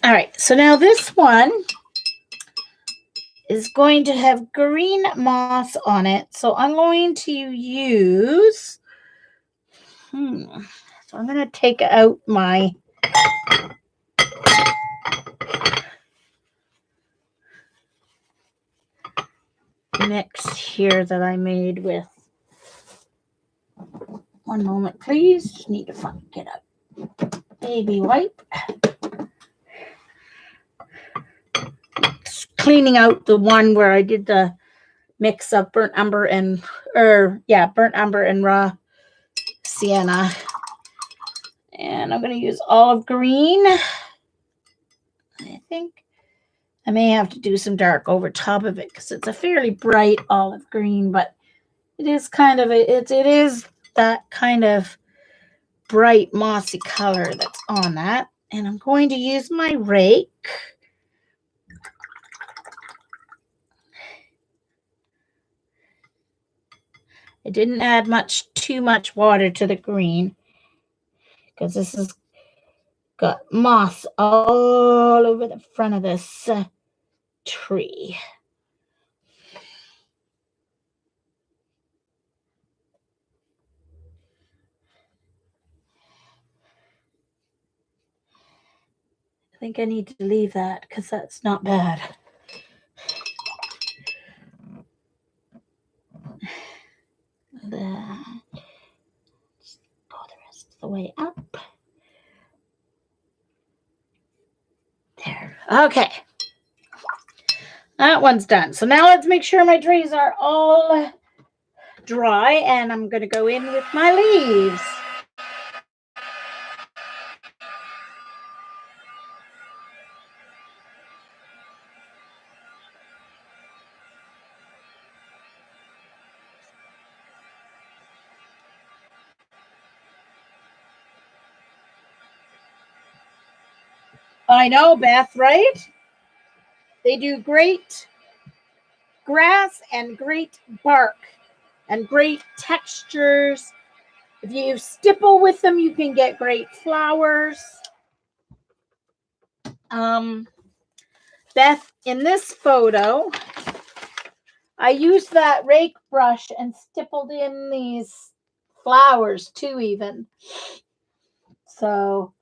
All right, so now this one is going to have green moss on it. So I'm going to use, so I'm going to take out my mix here that I made with, one moment please, just need to get a baby wipe. Cleaning out the one where I did the mix of burnt umber and raw sienna. And I'm going to use olive green. I think I may have to do some dark over top of it because it's a fairly bright olive green, but it is kind of it is that kind of bright mossy color that's on that. And I'm going to use my rake. I didn't add too much water to the green because this has got moss all over the front of this tree. I think I need to leave that because that's not bad. Just go the rest of the way up. There. Okay. That one's done. So now let's make sure my trees are all dry, and I'm going to go in with my leaves. I know, Beth, right? They do great grass and great bark and great textures. If you stipple with them, you can get great flowers. Beth, in this photo, I used that rake brush and stippled in these flowers too, even. So,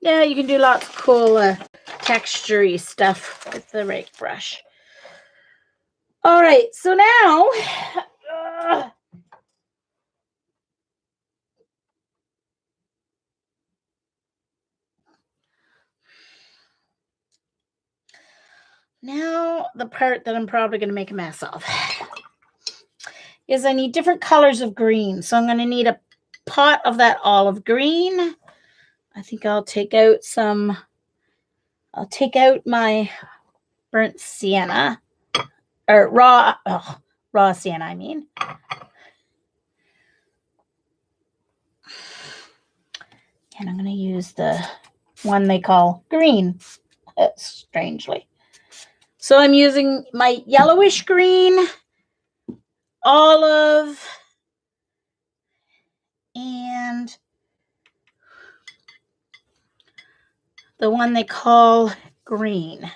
yeah, you can do lots of cool texture-y stuff with the rake brush. All right, so now the part that I'm probably going to make a mess of is I need different colors of green. So I'm going to need a pot of that olive green. I think I'll take out my burnt sienna, or raw sienna, I mean. And I'm going to use the one they call green, strangely. So I'm using my yellowish green, olive, and the one they call green.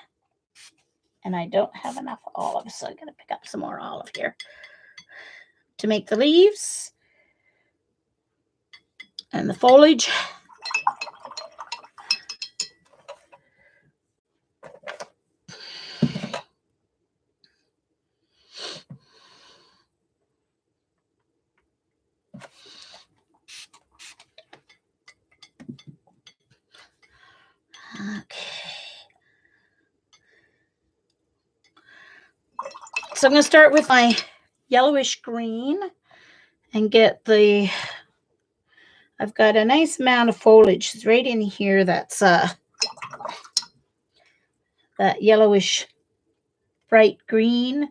And I don't have enough olive, so I'm going to pick up some more olive here to make the leaves and the foliage. Okay. So I'm going to start with my yellowish green and get the, I've got a nice amount of foliage. It's right in here that's that yellowish bright green.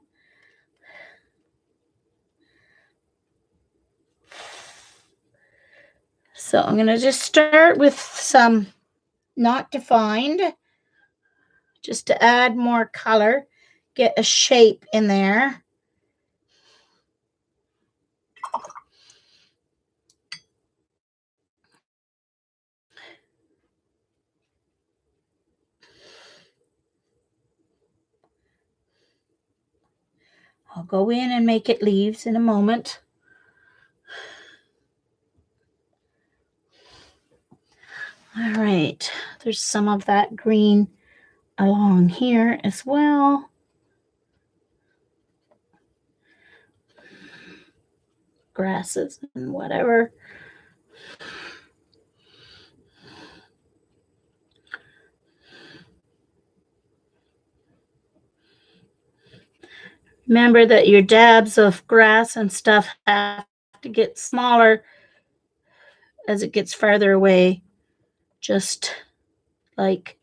So I'm going to just start with some not defined, just to add more color, get a shape in there. I'll go in and make it leaves in a moment. All right, there's some of that green along here as well. Grasses and whatever. Remember that your dabs of grass and stuff have to get smaller as it gets farther away, just like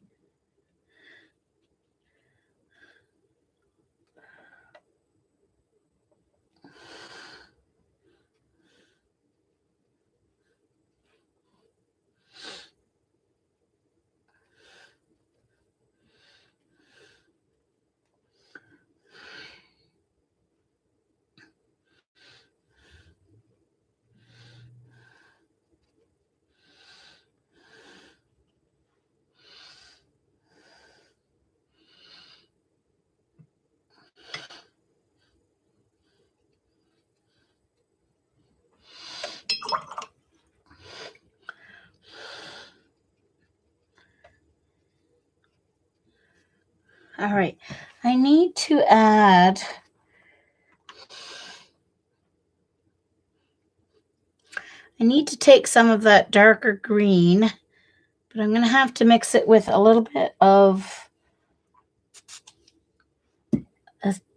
all right. I need to add, I need to take some of that darker green, but I'm going to have to mix it with a little bit of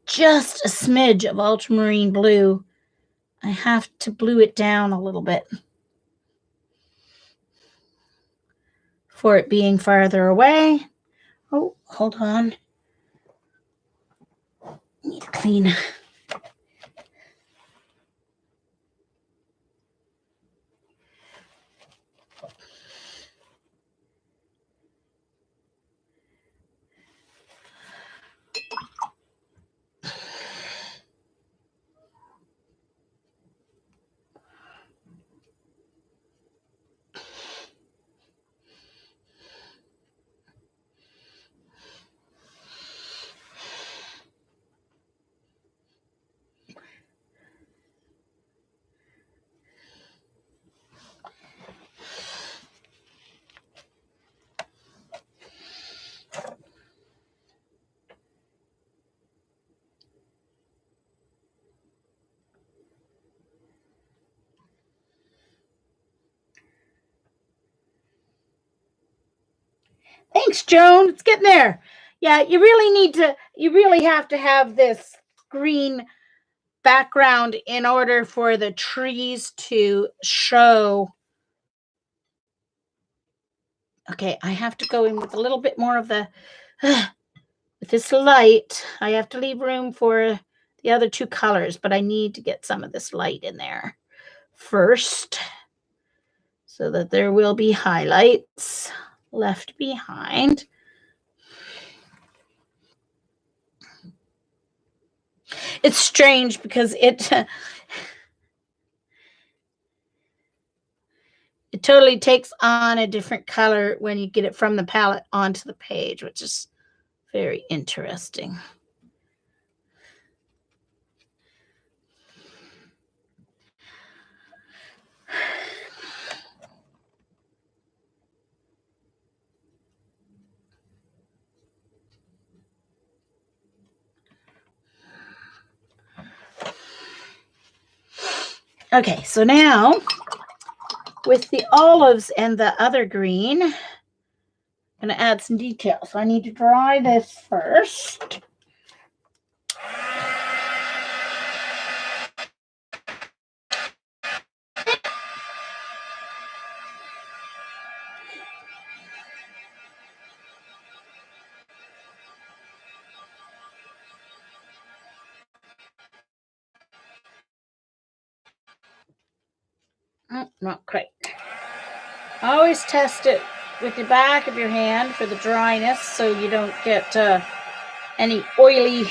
just a smidge of ultramarine blue. I have to blue it down a little bit for it being farther away. Oh, hold on. Need to clean. Thanks, Joan. It's getting there. Yeah, you really have to have this green background in order for the trees to show. Okay, I have to go in with a little bit more of the, with this light. I have to leave room for the other two colors, but I need to get some of this light in there first so that there will be highlights left behind. It's strange because it totally takes on a different color when you get it from the palette onto the page, which is very interesting. Okay, so now with the olives and the other green, I'm going to add some detail. So I need to dry this first. Oh, not quite. Always test it with the back of your hand for the dryness so you don't get any oily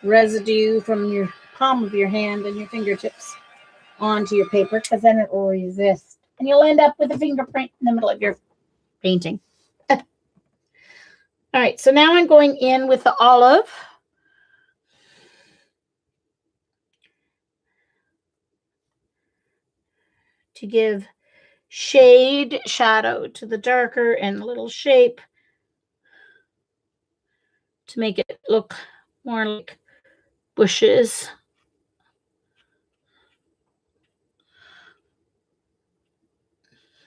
residue from your palm of your hand and your fingertips onto your paper, because then it will resist. And you'll end up with a fingerprint in the middle of your painting. All right, so now I'm going in with the olive. To give shade, shadow to the darker and a little shape to make it look more like bushes.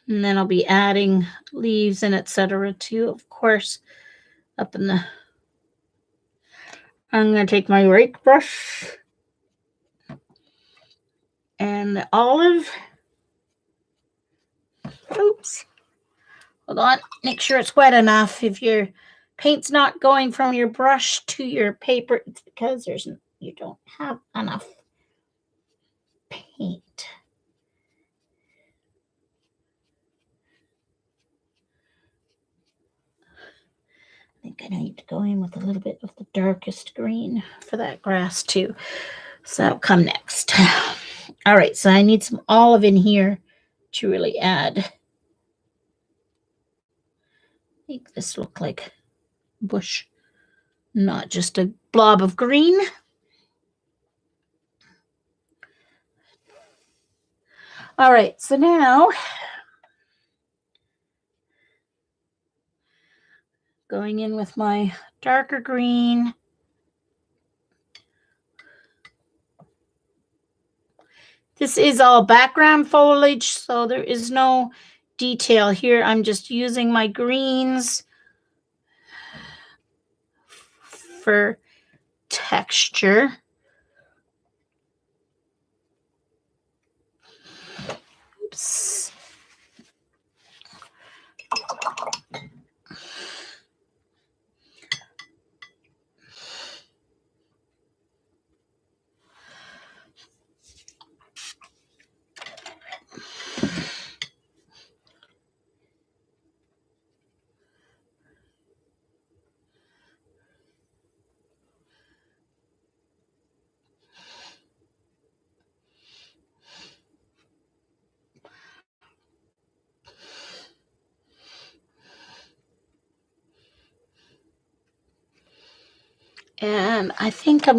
And then I'll be adding leaves and etc. too, of course, up in the... I'm going to take my rake brush and the olive. Oops. Hold on. Make sure it's wet enough. If your paint's not going from your brush to your paper, it's because you don't have enough paint. I think I need to go in with a little bit of the darkest green for that grass too. So that'll come next. All right, so I need some olive in here to really add. Make this look like bush, not just a blob of green. All right, so now going in with my darker green. This is all background foliage, so there is no detail here. I'm just using my greens for texture. Oops. And I think I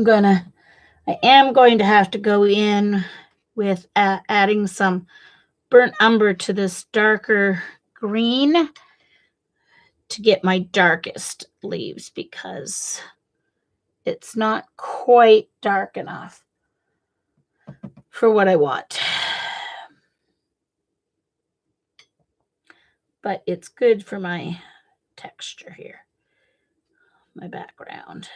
am going to have to go in with adding some burnt umber to this darker green to get my darkest leaves, because it's not quite dark enough for what I want. But it's good for my texture here, my background.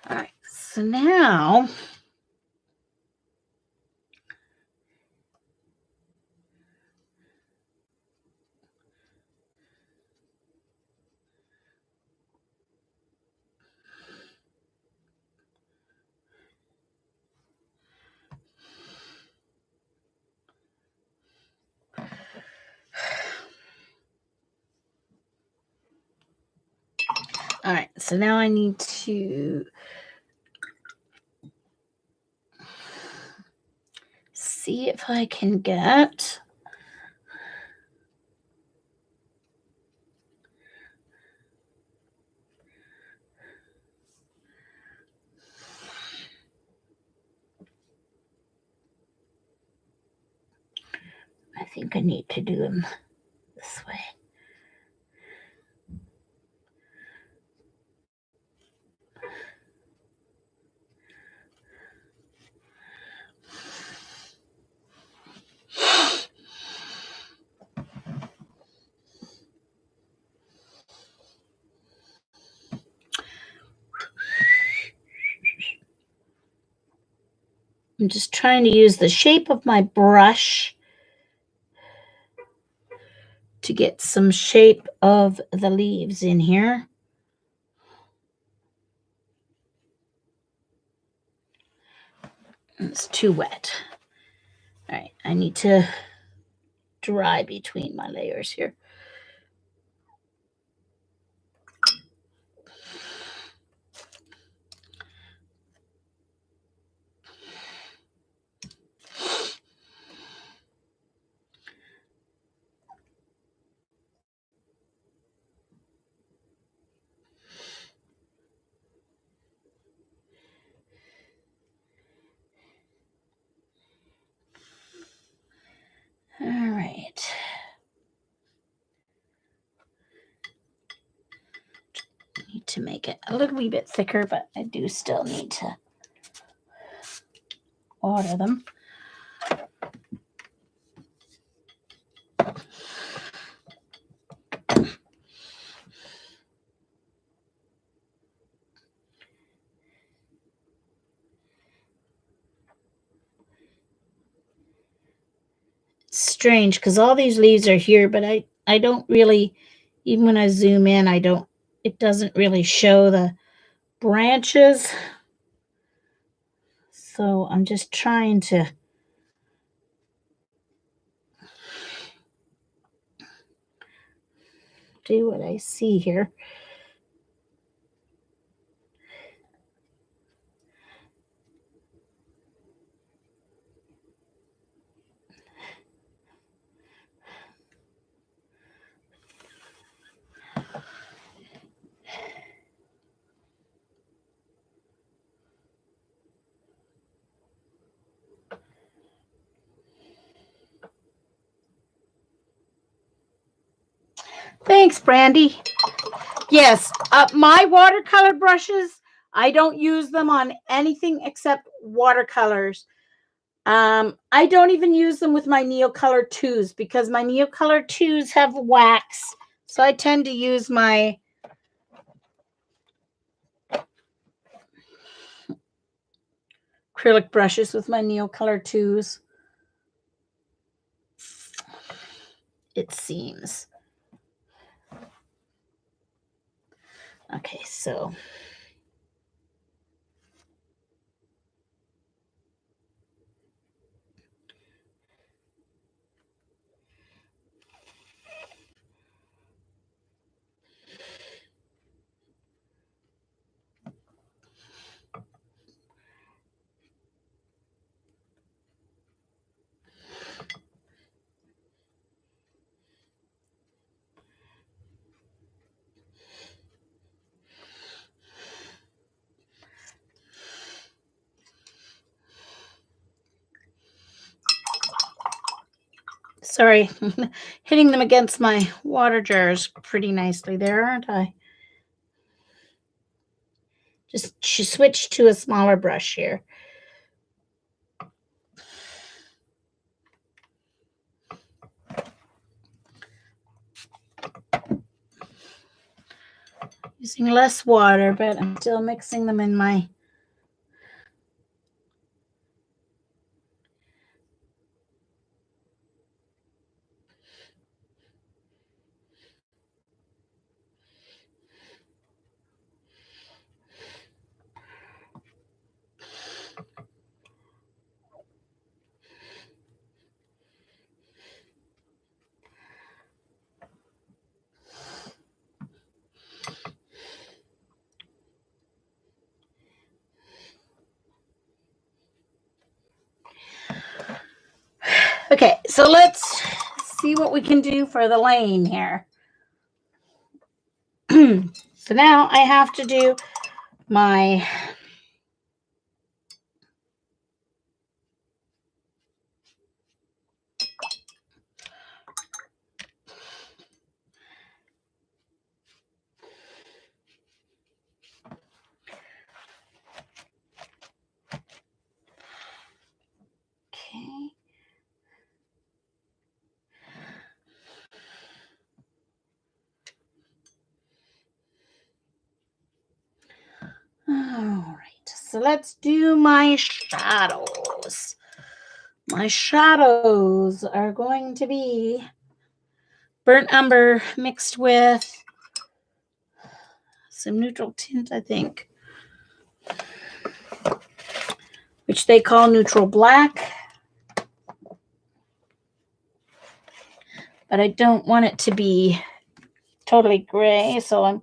All right, so now All right, so now I need to see if I can get I think I need to do them this way. I'm just trying to use the shape of my brush to get some shape of the leaves in here. It's too wet. All right, I need to dry between my layers here. All right. Need to make it a little wee bit thicker, but I do still need to water them. It's strange because all these leaves are here, but I don't really, even when I zoom in, it doesn't really show the branches. So I'm just trying to do what I see here. Thanks, Brandy. Yes, my watercolor brushes, I don't use them on anything except watercolors. I don't even use them with my Neocolor 2s because my Neocolor 2s have wax. So I tend to use my acrylic brushes with my Neocolor 2s. It seems. Okay, so sorry, hitting them against my water jars pretty nicely there, aren't I? Just switch to a smaller brush here. Using less water, but I'm still mixing them in my Okay, so let's see what we can do for the lane here. So now I have to do my okay. All right, so let's do my shadows. My shadows are going to be burnt umber mixed with some neutral tint, I think, which they call neutral black. But I don't want it to be totally gray, so I'm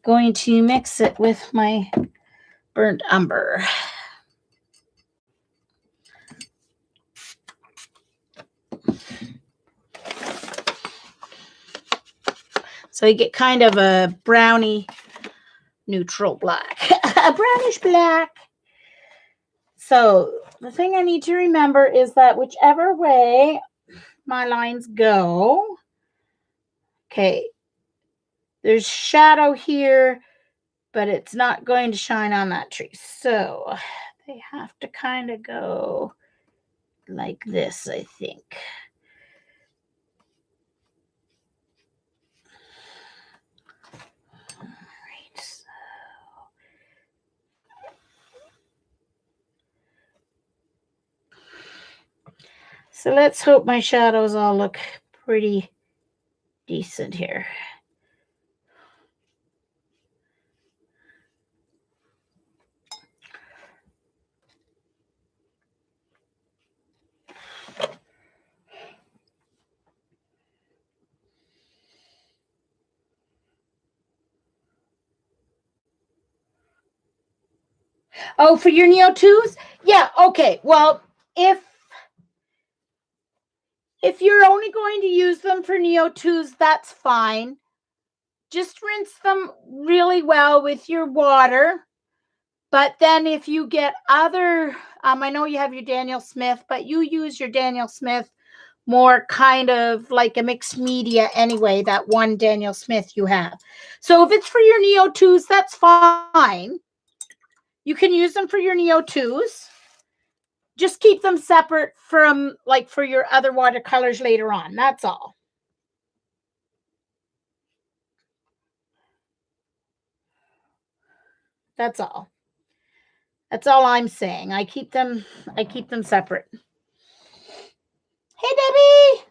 going to mix it with my burnt umber. So you get kind of a browny neutral black, a brownish black. So the thing I need to remember is that whichever way my lines go, okay, there's shadow here, but it's not going to shine on that tree. So they have to kind of go like this, I think. All right. So let's hope my shadows all look pretty decent here. Oh, for your Neo 2s? Yeah, okay. Well, if you're only going to use them for Neo 2s, that's fine. Just rinse them really well with your water. But then if you get other, I know you have your Daniel Smith, but you use your Daniel Smith more kind of like a mixed media anyway, that one Daniel Smith you have. So if it's for your Neo 2s, that's fine. You can use them for your Neo 2s. Just keep them separate from like for your other watercolors later on. That's all. That's all. That's all I'm saying. I keep them separate. Hey Debbie.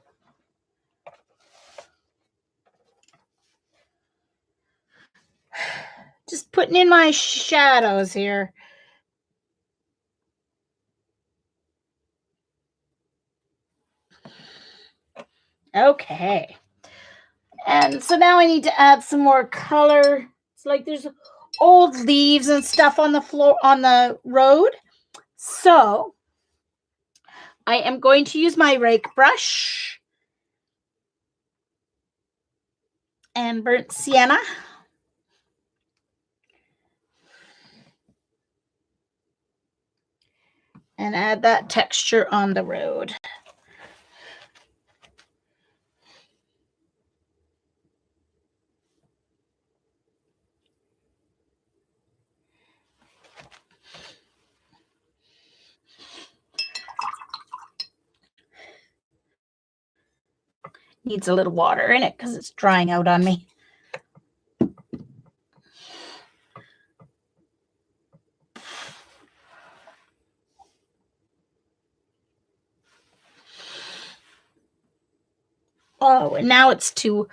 Just putting in my shadows here. Okay. And so now I need to add some more color. It's like there's old leaves and stuff on the floor, on the road. So I am going to use my rake brush and burnt sienna. And add that texture on the road. Needs a little water in it because it's drying out on me. Oh, and now it's too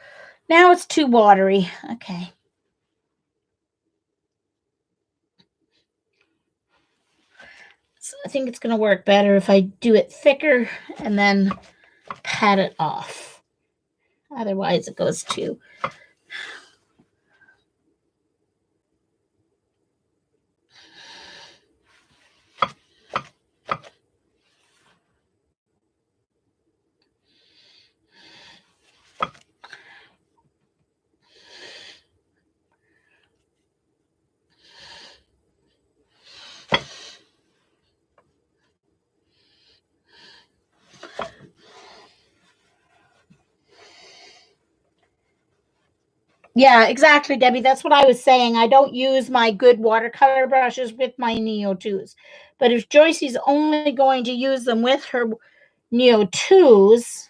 watery. Okay. So I think it's going to work better if I do it thicker and then pat it off. Otherwise it goes too. Yeah, exactly, Debbie. That's what I was saying. I don't use my good watercolor brushes with my Neo 2s. But if Joycey's only going to use them with her Neo 2s,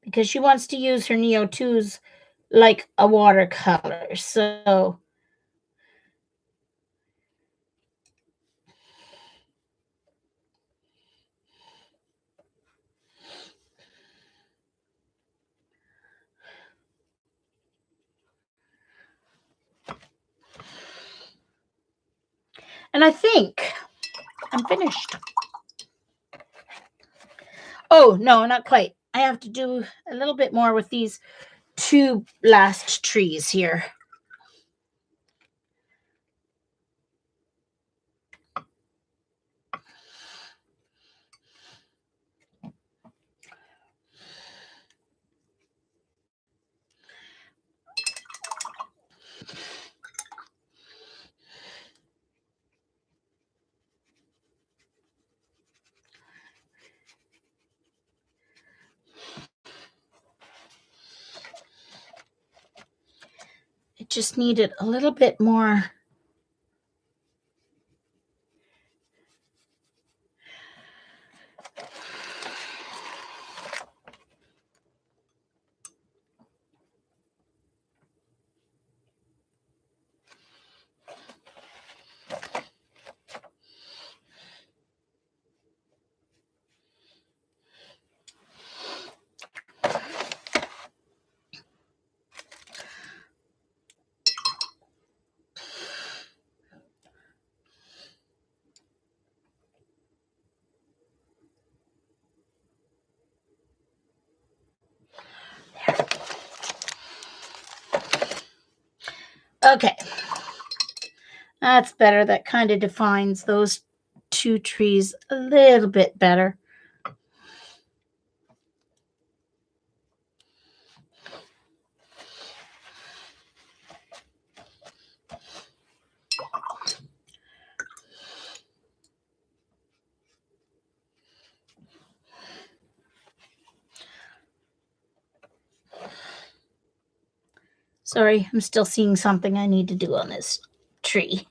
because she wants to use her Neo 2s like a watercolor. So and I think I'm finished. Oh, no, not quite. I have to do a little bit more with these two last trees here. It just needed a little bit more. Okay. That's better. That kind of defines those two trees a little bit better. Sorry, I'm still seeing something I need to do on this tree.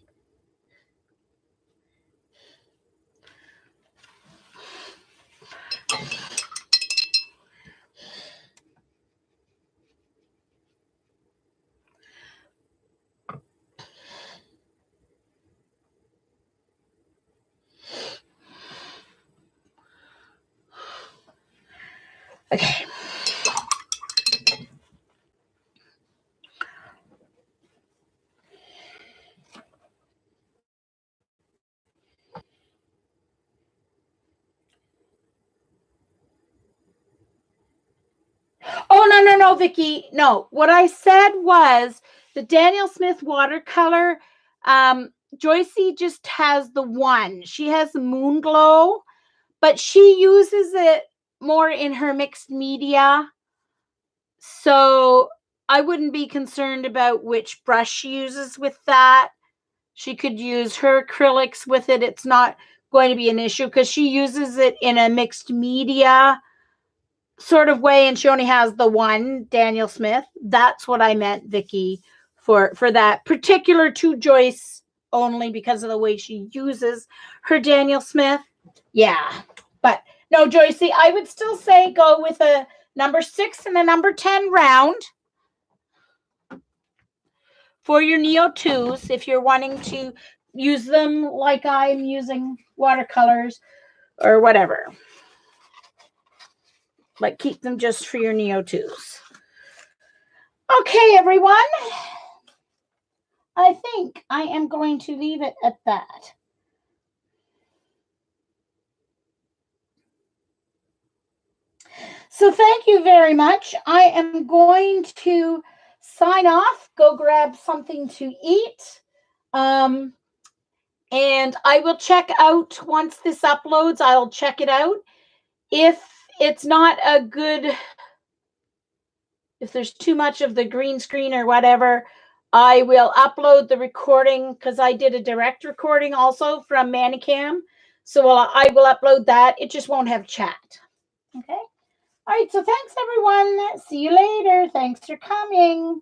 Okay. Oh, no, Vicki. No, what I said was the Daniel Smith watercolor. Joycey just has the one. She has the Moon Glow, but she uses it more in her mixed media. So I wouldn't be concerned about which brush she uses with that. She could use her acrylics with it. It's not going to be an issue because she uses it in a mixed media sort of way, and she only has the one Daniel Smith. That's what I meant, Vicki, for that particular to Joyce only because of the way she uses her Daniel Smith. Yeah, but no, Joycey, I would still say go with a number 6 and a number 10 round for your Neo 2s if you're wanting to use them like I'm using watercolors or whatever. But keep them just for your Neo 2s. Okay, everyone. I think I am going to leave it at that. So thank you very much. I am going to sign off, go grab something to eat. And I will check out once this uploads, I'll check it out. If it's not a good, if there's too much of the green screen or whatever, I will upload the recording because I did a direct recording also from Manicam. So I will upload that. It just won't have chat. Okay. All right, so thanks everyone. See you later. Thanks for coming.